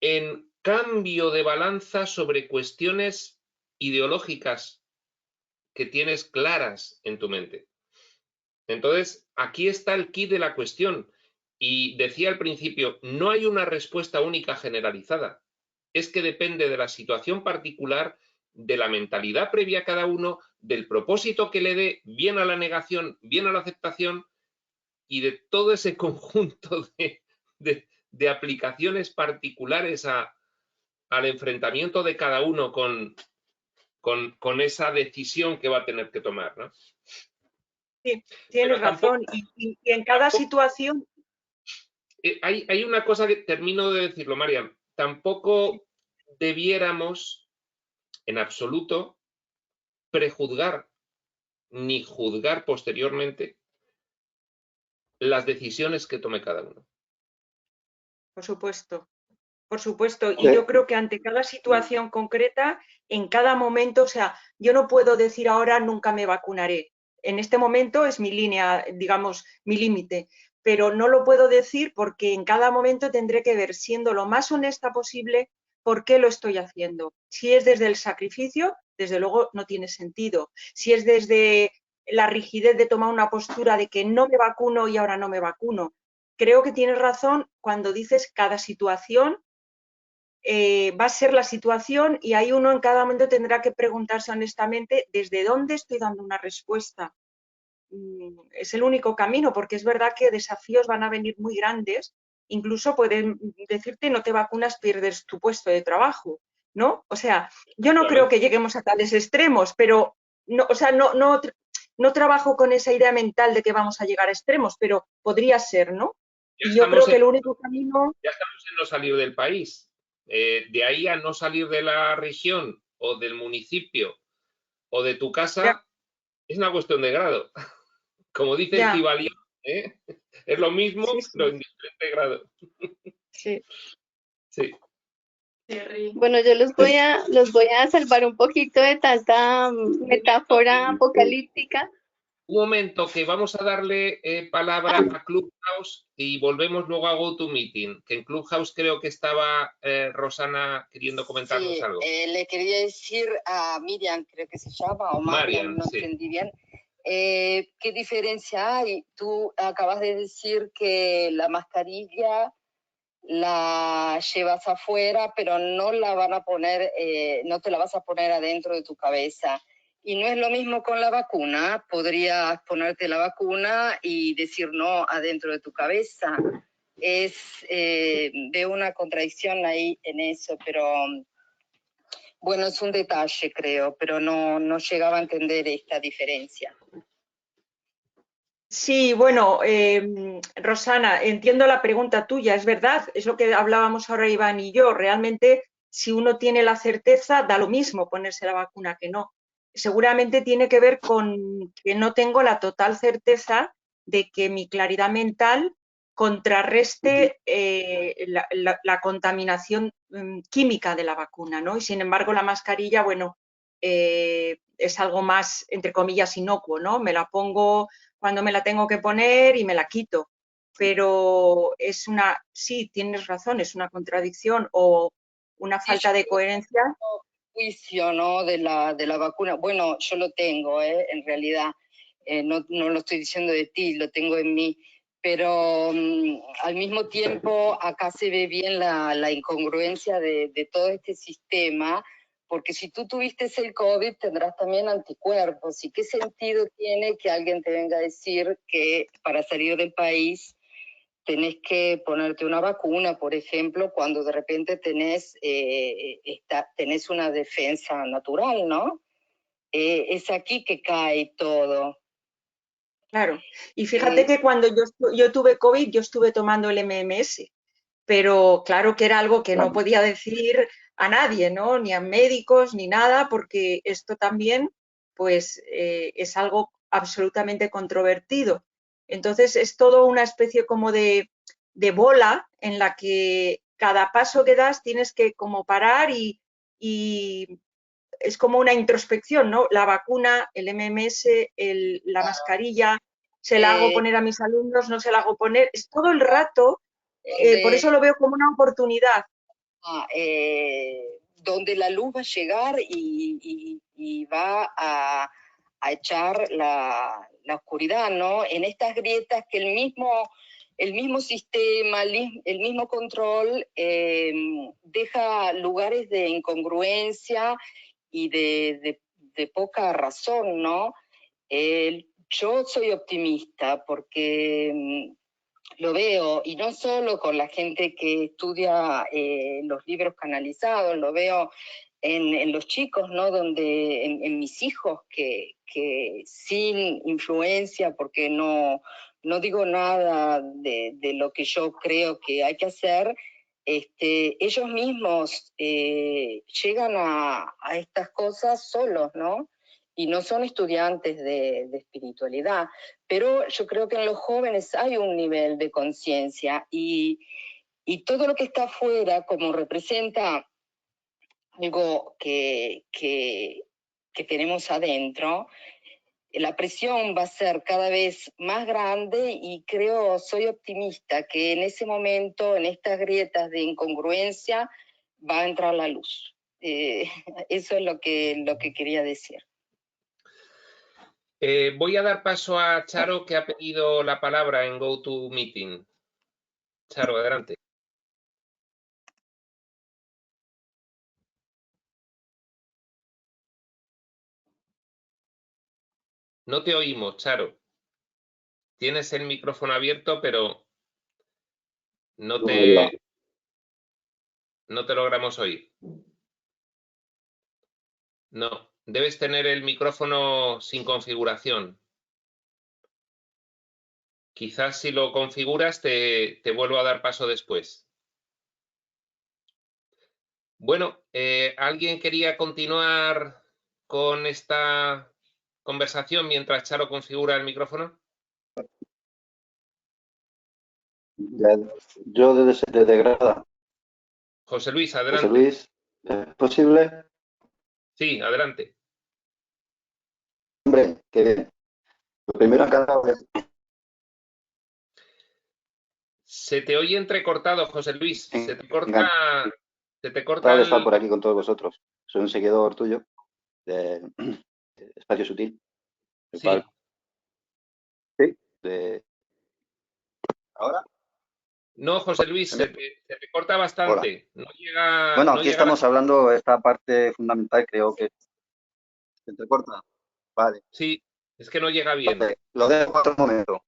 en cambio de balanza sobre cuestiones ideológicas que tienes claras en tu mente. Entonces, aquí está el quid de la cuestión. Y decía al principio, no hay una respuesta única generalizada. Es que depende de la situación particular, de la mentalidad previa a cada uno, del propósito que le dé bien a la negación, bien a la aceptación y de todo ese conjunto de aplicaciones particulares al enfrentamiento de cada uno con esa decisión que va a tener que tomar, ¿no? Sí, tienes razón. Y en cada situación... Hay una cosa que termino de decirlo, Mariam. Tampoco debiéramos, en absoluto, prejuzgar ni juzgar posteriormente las decisiones que tome cada uno. Por supuesto, por supuesto. Y yo creo que ante cada situación concreta, en cada momento, o sea, yo no puedo decir ahora nunca me vacunaré. En este momento es mi línea, digamos, mi límite. Pero no lo puedo decir porque en cada momento tendré que ver, siendo lo más honesta posible, por qué lo estoy haciendo. Si es desde el sacrificio, desde luego no tiene sentido. Si es desde la rigidez de tomar una postura de que no me vacuno y ahora no me vacuno. Creo que tienes razón cuando dices cada situación va a ser la situación y ahí uno en cada momento tendrá que preguntarse honestamente desde dónde estoy dando una respuesta. Es el único camino, porque es verdad que desafíos van a venir muy grandes, incluso pueden decirte no te vacunas, pierdes tu puesto de trabajo, ¿no? O sea, yo no creo que lleguemos a tales extremos, pero no, o sea, no trabajo con esa idea mental de que vamos a llegar a extremos, pero podría ser, ¿no? Y yo creo que el único camino... Ya estamos en no salir del país. De ahí a no salir de la región o del municipio o de tu casa, es una cuestión de grado. Como dice el Kybalión, ¿eh? Es lo mismo, sí, pero en diferente grado. Sí. Sí. Bueno, yo los voy a salvar un poquito de tanta metáfora apocalíptica. Un momento, que vamos a darle palabra a Clubhouse y volvemos luego a GoToMeeting, que en Clubhouse creo que estaba Rosana queriendo comentarnos algo. Le quería decir a Miriam, creo que se llama, o Mariam, no entendí bien. ¿Qué diferencia hay? Tú acabas de decir que la mascarilla la llevas afuera, pero no la van a poner, no te la vas a poner adentro de tu cabeza. Y no es lo mismo con la vacuna. Podrías ponerte la vacuna y decir no adentro de tu cabeza. Veo una contradicción ahí en eso, pero bueno, es un detalle, creo, pero no llegaba a entender esta diferencia. Sí, bueno, Rosana, entiendo la pregunta tuya, es verdad, es lo que hablábamos ahora Iván y yo. Realmente, si uno tiene la certeza, da lo mismo ponerse la vacuna que no. Seguramente tiene que ver con que no tengo la total certeza de que mi claridad mental contrarreste la contaminación química de la vacuna, ¿no? Y sin embargo, la mascarilla, bueno, es algo más, entre comillas, inocuo, ¿no? Me la pongo cuando me la tengo que poner y me la quito. Pero sí, tienes razón, es una contradicción o una falta de coherencia. Juicio, ¿no? de la vacuna. Bueno, yo lo tengo, en realidad. No lo estoy diciendo de ti, lo tengo en mí. Pero al mismo tiempo acá se ve bien la incongruencia de todo este sistema, porque si tú tuviste el COVID tendrás también anticuerpos. ¿Y qué sentido tiene que alguien te venga a decir que para salir del país tenés que ponerte una vacuna, por ejemplo, cuando de repente tenés una defensa natural, ¿no? Es aquí que cae todo. Claro, y fíjate que cuando yo tuve COVID, yo estuve tomando el MMS, pero claro que era algo que no podía decir a nadie, ¿no? Ni a médicos, ni nada, porque esto también, pues, es algo absolutamente controvertido. Entonces, es todo una especie como de bola en la que cada paso que das tienes que como parar y es como una introspección, ¿no? La vacuna, el MMS, la mascarilla, se la hago poner a mis alumnos, no se la hago poner, es todo el rato, por eso lo veo como una oportunidad. Donde la luz va a llegar y va a echar la oscuridad, ¿no? En estas grietas que el mismo sistema, el mismo control deja lugares de incongruencia y de poca razón, ¿no? Yo soy optimista porque lo veo, y no solo con la gente que estudia los libros canalizados, lo veo en los chicos, ¿no? Donde en mis hijos que sin influencia, porque no digo nada de lo que yo creo que hay que hacer, ellos mismos llegan a estas cosas solos, ¿no? Y no son estudiantes de espiritualidad, pero yo creo que en los jóvenes hay un nivel de conciencia y todo lo que está afuera, como representa algo que tenemos adentro, la presión va a ser cada vez más grande y soy optimista que en ese momento, en estas grietas de incongruencia, va a entrar la luz. Eso es lo que quería decir. Voy a dar paso a Charo, que ha pedido la palabra en GoToMeeting. Charo, adelante. No te oímos, Charo. Tienes el micrófono abierto, pero no te logramos oír. No, debes tener el micrófono sin configuración. Quizás si lo configuras te vuelvo a dar paso después. Bueno, ¿alguien quería continuar con esta conversación mientras Charo configura el micrófono? Yo desde Granada. José Luis, adelante. José Luis, ¿es posible? Sí, adelante. Hombre, qué bien. Lo primero Se te oye entrecortado, José Luis. Se te corta de estar por aquí con todos vosotros. Soy un seguidor tuyo de Espacio Sutil. Sí. Sí. ¿Ahora? No, José Luis, se te corta bastante. No llega, bueno, no aquí llega estamos hablando, esta parte fundamental creo que se entrecorta. Vale. Sí, es que no llega bien. Vale, lo dejo otro momento.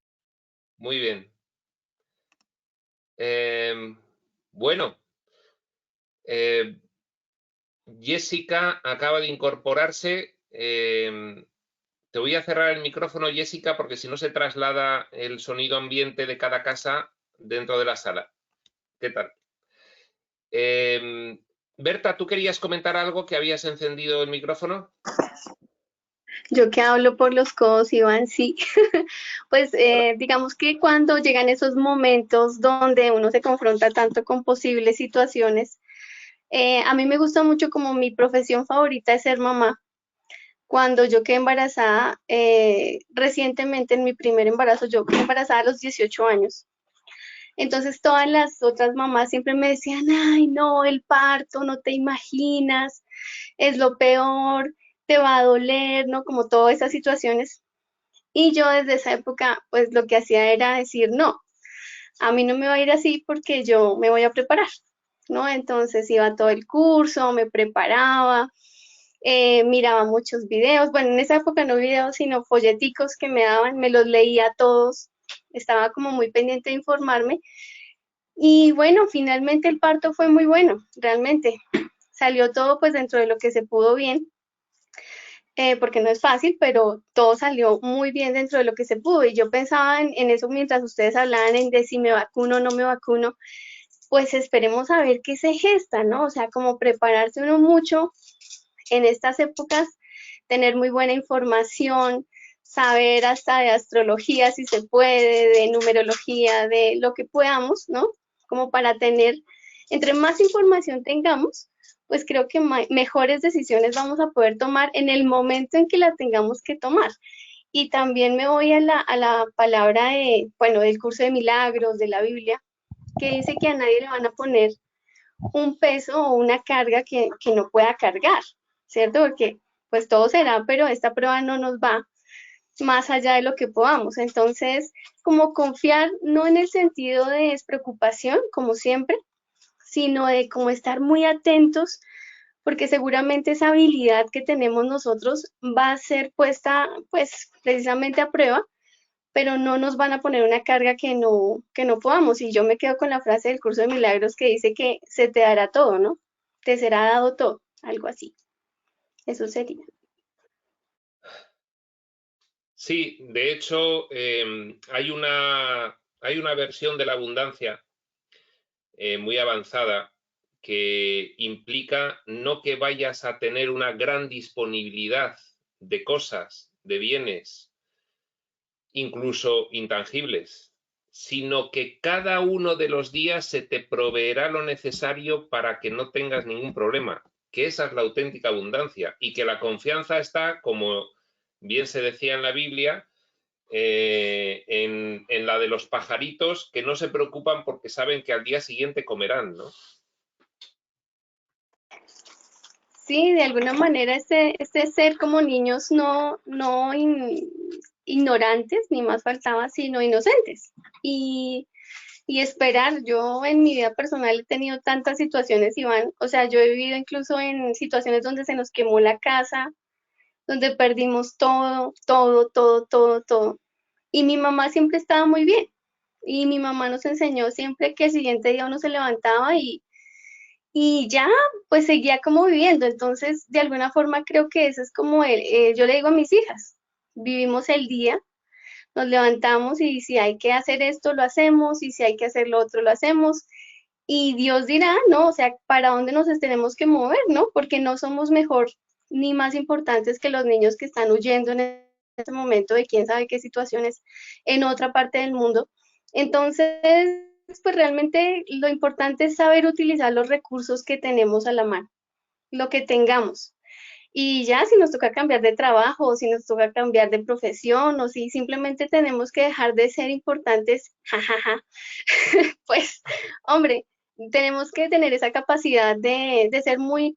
Muy bien. Bueno, Jessica acaba de incorporarse. Te voy a cerrar el micrófono, Jessica, porque si no se traslada el sonido ambiente de cada casa dentro de la sala. ¿Qué tal? Berta, ¿tú querías comentar algo que habías encendido el micrófono? Yo que hablo por los codos, Iván, sí. Pues digamos que cuando llegan esos momentos donde uno se confronta tanto con posibles situaciones, a mí me gusta mucho, como mi profesión favorita es ser mamá. cuando yo quedé embarazada, recientemente en mi primer embarazo, yo quedé embarazada a los 18 años. Entonces todas las otras mamás siempre me decían, ay, no, el parto, no te imaginas, es lo peor, te va a doler, ¿no? Como todas esas situaciones. Y yo desde esa época, pues lo que hacía era decir, no, a mí no me va a ir así porque yo me voy a preparar, ¿no? Entonces iba a todo el curso, me preparaba, miraba muchos videos, bueno, en esa época no videos, sino folleticos que me daban, me los leía todos, estaba como muy pendiente de informarme. Y bueno, finalmente el parto fue muy bueno, realmente. Salió todo pues dentro de lo que se pudo bien, porque no es fácil, pero todo salió muy bien dentro de lo que se pudo. Y yo pensaba en eso mientras ustedes hablaban en de si me vacuno o no me vacuno, pues esperemos a ver qué se gesta, ¿no? O sea, como prepararse uno mucho en estas épocas, tener muy buena información, saber hasta de astrología si se puede, de numerología, de lo que podamos, ¿no? Como para tener, entre más información tengamos, pues creo que mejores decisiones vamos a poder tomar en el momento en que las tengamos que tomar. Y también me voy a la palabra de, bueno, del curso de milagros, de la Biblia, que dice que a nadie le van a poner un peso o una carga que no pueda cargar, ¿cierto? Porque pues todo será, pero esta prueba no nos va más allá de lo que podamos. Entonces, como confiar no en el sentido de despreocupación, como siempre, sino de como estar muy atentos, porque seguramente esa habilidad que tenemos nosotros va a ser puesta pues precisamente a prueba, pero no nos van a poner una carga que no podamos. Y yo me quedo con la frase del curso de milagros que dice que se te dará todo, ¿no? Te será dado todo, algo así. Eso sería. Sí, de hecho, hay una versión de la abundancia muy avanzada que implica no que vayas a tener una gran disponibilidad de cosas, de bienes, incluso intangibles, sino que cada uno de los días se te proveerá lo necesario para que no tengas ningún problema, que esa es la auténtica abundancia y que la confianza está, como bien se decía en la Biblia, en la de los pajaritos que no se preocupan porque saben que al día siguiente comerán, ¿no? Sí, de alguna manera este ser como niños ignorantes, ni más faltaba, sino inocentes. Y esperar, yo en mi vida personal he tenido tantas situaciones, Iván, o sea, yo he vivido incluso en situaciones donde se nos quemó la casa, donde perdimos todo, todo, todo, todo, todo. Y mi mamá siempre estaba muy bien. Y mi mamá nos enseñó siempre que el siguiente día uno se levantaba y ya, pues seguía como viviendo. Entonces, de alguna forma creo que eso es como yo le digo a mis hijas, vivimos el día, nos levantamos y si hay que hacer esto, lo hacemos, y si hay que hacer lo otro, lo hacemos. Y Dios dirá, ¿no? O sea, para dónde nos tenemos que mover, ¿no? Porque no somos mejor ni más importantes que los niños que están huyendo en este momento de quién sabe qué situaciones en otra parte del mundo. Entonces, pues realmente lo importante es saber utilizar los recursos que tenemos a la mano, lo que tengamos. Y ya si nos toca cambiar de trabajo, o si nos toca cambiar de profesión, o si simplemente tenemos que dejar de ser importantes, jajaja, pues, hombre, tenemos que tener esa capacidad de ser muy,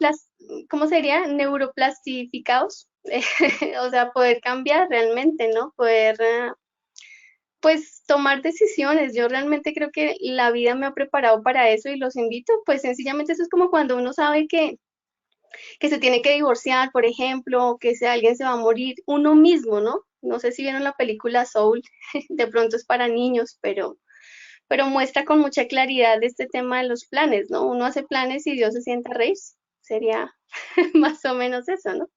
¿cómo sería? Neuroplastificados, o sea, poder cambiar realmente, ¿no? Poder, pues, tomar decisiones. Yo realmente creo que la vida me ha preparado para eso y los invito, pues, sencillamente eso es como cuando uno sabe que se tiene que divorciar, por ejemplo, que si alguien se va a morir, uno mismo, ¿no? No sé si vieron la película Soul, de pronto es para niños, pero muestra con mucha claridad este tema de los planes, ¿no? Uno hace planes y Dios se sienta a reírse. Sería más o menos eso, ¿no?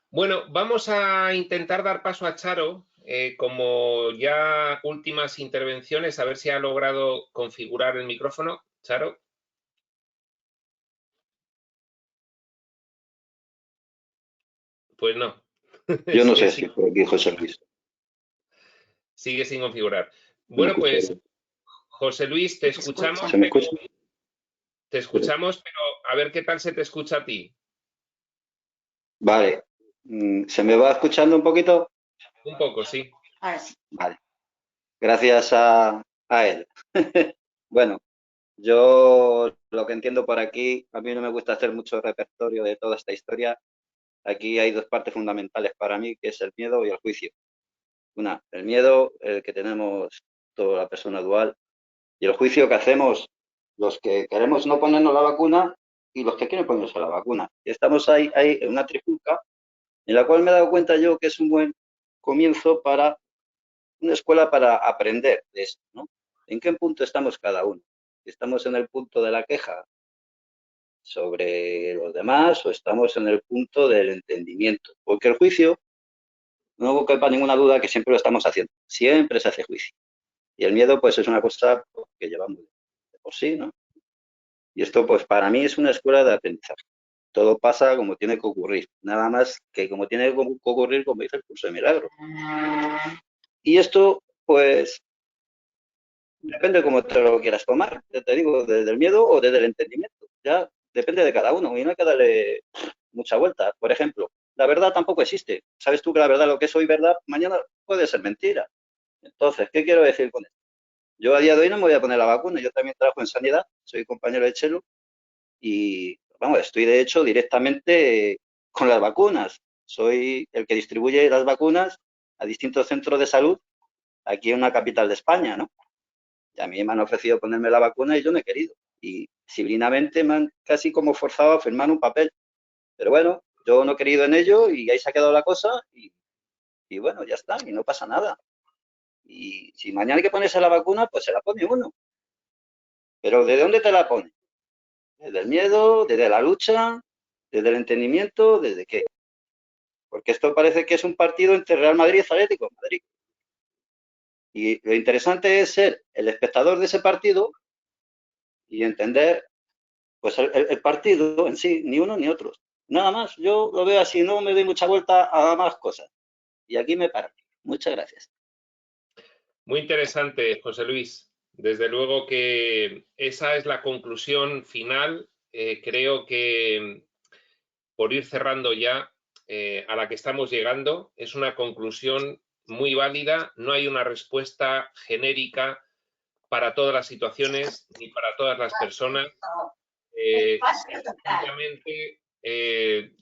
Bueno, vamos a intentar dar paso a Charo, como ya últimas intervenciones, a ver si ha logrado configurar el micrófono. Charo. Pues no. Yo no sé si por aquí José Luis. Sigue sin configurar. Bueno, pues José Luis, te escuchamos. ¿Se me escucha? Te escuchamos, pero a ver qué tal se te escucha a ti. Vale. ¿Se me va escuchando un poquito? Un poco, sí. Ahora sí. Vale. Gracias a él. Bueno, yo lo que entiendo por aquí, a mí no me gusta hacer mucho repertorio de toda esta historia. Aquí hay dos partes fundamentales para mí, que es el miedo y el juicio. Una, el miedo, el que tenemos toda la persona dual, y el juicio que hacemos los que queremos no ponernos la vacuna y los que quieren ponerse la vacuna. Y estamos ahí en una trifulca en la cual me he dado cuenta yo que es un buen comienzo para una escuela para aprender de esto, ¿no? ¿En qué punto estamos cada uno? ¿Estamos en el punto de la queja sobre los demás o estamos en el punto del entendimiento? Porque el juicio, no quepa ninguna duda que siempre lo estamos haciendo, siempre se hace juicio. Y el miedo, pues, es una cosa que llevamos de por sí, ¿no? Y esto, pues, para mí es una escuela de aprendizaje. Todo pasa como tiene que ocurrir, nada más que como tiene que ocurrir, como dice el curso de milagros. Y esto, pues, depende de cómo te lo quieras tomar, ya te digo, desde el miedo o desde el entendimiento. Ya depende de cada uno y no hay que darle mucha vuelta. Por ejemplo, la verdad tampoco existe. Sabes tú que la verdad, lo que es hoy verdad, mañana puede ser mentira. Entonces, ¿qué quiero decir con esto? Yo a día de hoy no me voy a poner la vacuna, yo también trabajo en sanidad, soy compañero de Chelo y, vamos, estoy de hecho directamente con las vacunas. Soy el que distribuye las vacunas a distintos centros de salud aquí en una capital de España, ¿no? Y a mí me han ofrecido ponerme la vacuna y yo no he querido. Y civilmente me han casi como forzado a firmar un papel. Pero bueno, yo no he querido en ello y ahí se ha quedado la cosa y bueno, ya está, y no pasa nada. Y si mañana hay que ponerse la vacuna, pues se la pone uno. Pero ¿de dónde te la pone? ¿Desde el miedo? ¿Desde la lucha? ¿Desde el entendimiento? ¿Desde qué? Porque esto parece que es un partido entre Real Madrid y Atlético de Madrid. Y lo interesante es ser el espectador de ese partido y entender pues el partido en sí, ni uno ni otros. Nada más, yo lo veo así, no me doy mucha vuelta a más cosas. Y aquí me paro. Muchas gracias. Muy interesante, José Luis. Desde luego que esa es la conclusión final. Creo que por ir cerrando ya, a la que estamos llegando, es una conclusión muy válida. No hay una respuesta genérica para todas las situaciones ni para todas las personas. Obviamente,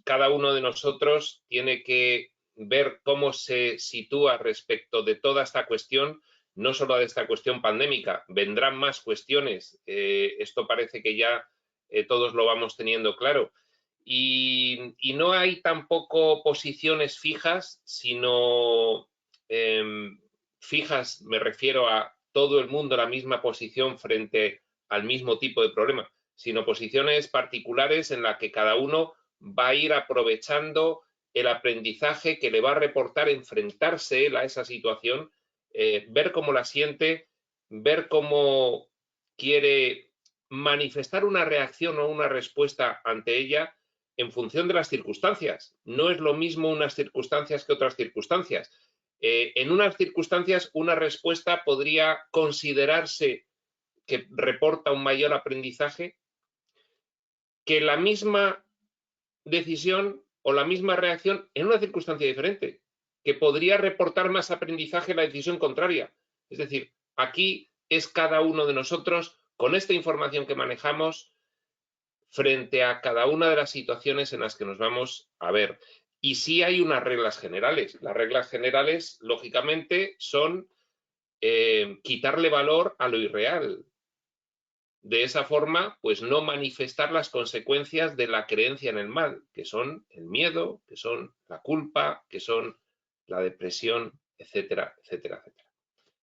cada uno de nosotros tiene que ver cómo se sitúa respecto de toda esta cuestión, no solo de esta cuestión pandémica, vendrán más cuestiones, esto parece que ya todos lo vamos teniendo claro. Y no hay tampoco posiciones fijas, sino fijas, me refiero a todo el mundo la misma posición frente al mismo tipo de problema, sino posiciones particulares en las que cada uno va a ir aprovechando el aprendizaje que le va a reportar enfrentarse él a esa situación, ver cómo la siente, ver cómo quiere manifestar una reacción o una respuesta ante ella en función de las circunstancias. No es lo mismo unas circunstancias que otras circunstancias. En unas circunstancias, una respuesta podría considerarse que reporta un mayor aprendizaje que la misma decisión o la misma reacción en una circunstancia diferente, que podría reportar más aprendizaje la decisión contraria. Es decir, aquí es cada uno de nosotros, con esta información que manejamos, frente a cada una de las situaciones en las que nos vamos a ver. Y sí hay unas reglas generales. Las reglas generales, lógicamente, son quitarle valor a lo irreal. De esa forma, pues no manifestar las consecuencias de la creencia en el mal, que son el miedo, que son la culpa, que son la depresión, etcétera, etcétera, etcétera.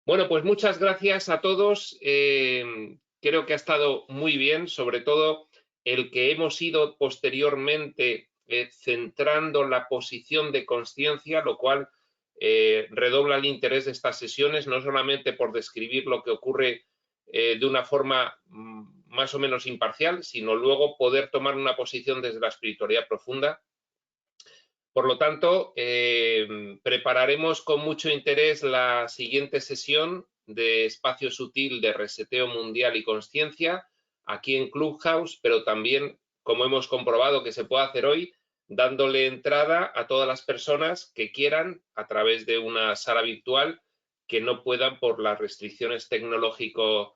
Bueno, pues muchas gracias a todos. Creo que ha estado muy bien, sobre todo el que hemos ido posteriormente centrando la posición de conciencia, lo cual redobla el interés de estas sesiones, no solamente por describir lo que ocurre de una forma más o menos imparcial, sino luego poder tomar una posición desde la espiritualidad profunda. Por lo tanto, prepararemos con mucho interés la siguiente sesión de Espacio Sutil de Reseteo Mundial y Consciencia aquí en Clubhouse, pero también, como hemos comprobado que se puede hacer hoy, dándole entrada a todas las personas que quieran a través de una sala virtual que no puedan, por las restricciones tecnológicas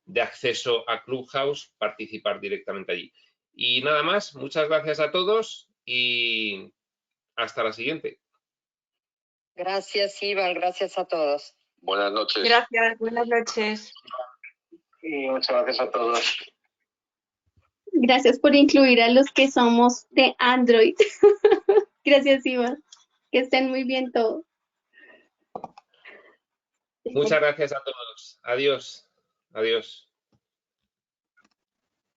de acceso a Clubhouse, participar directamente allí. Y nada más, muchas gracias a todos y hasta la siguiente. Gracias, Iván, gracias a todos. Buenas noches. Gracias, buenas noches. Y muchas gracias a todos. Gracias por incluir a los que somos de Android. Gracias, Iván. Que estén muy bien todos. Muchas gracias a todos. Adiós. Adiós.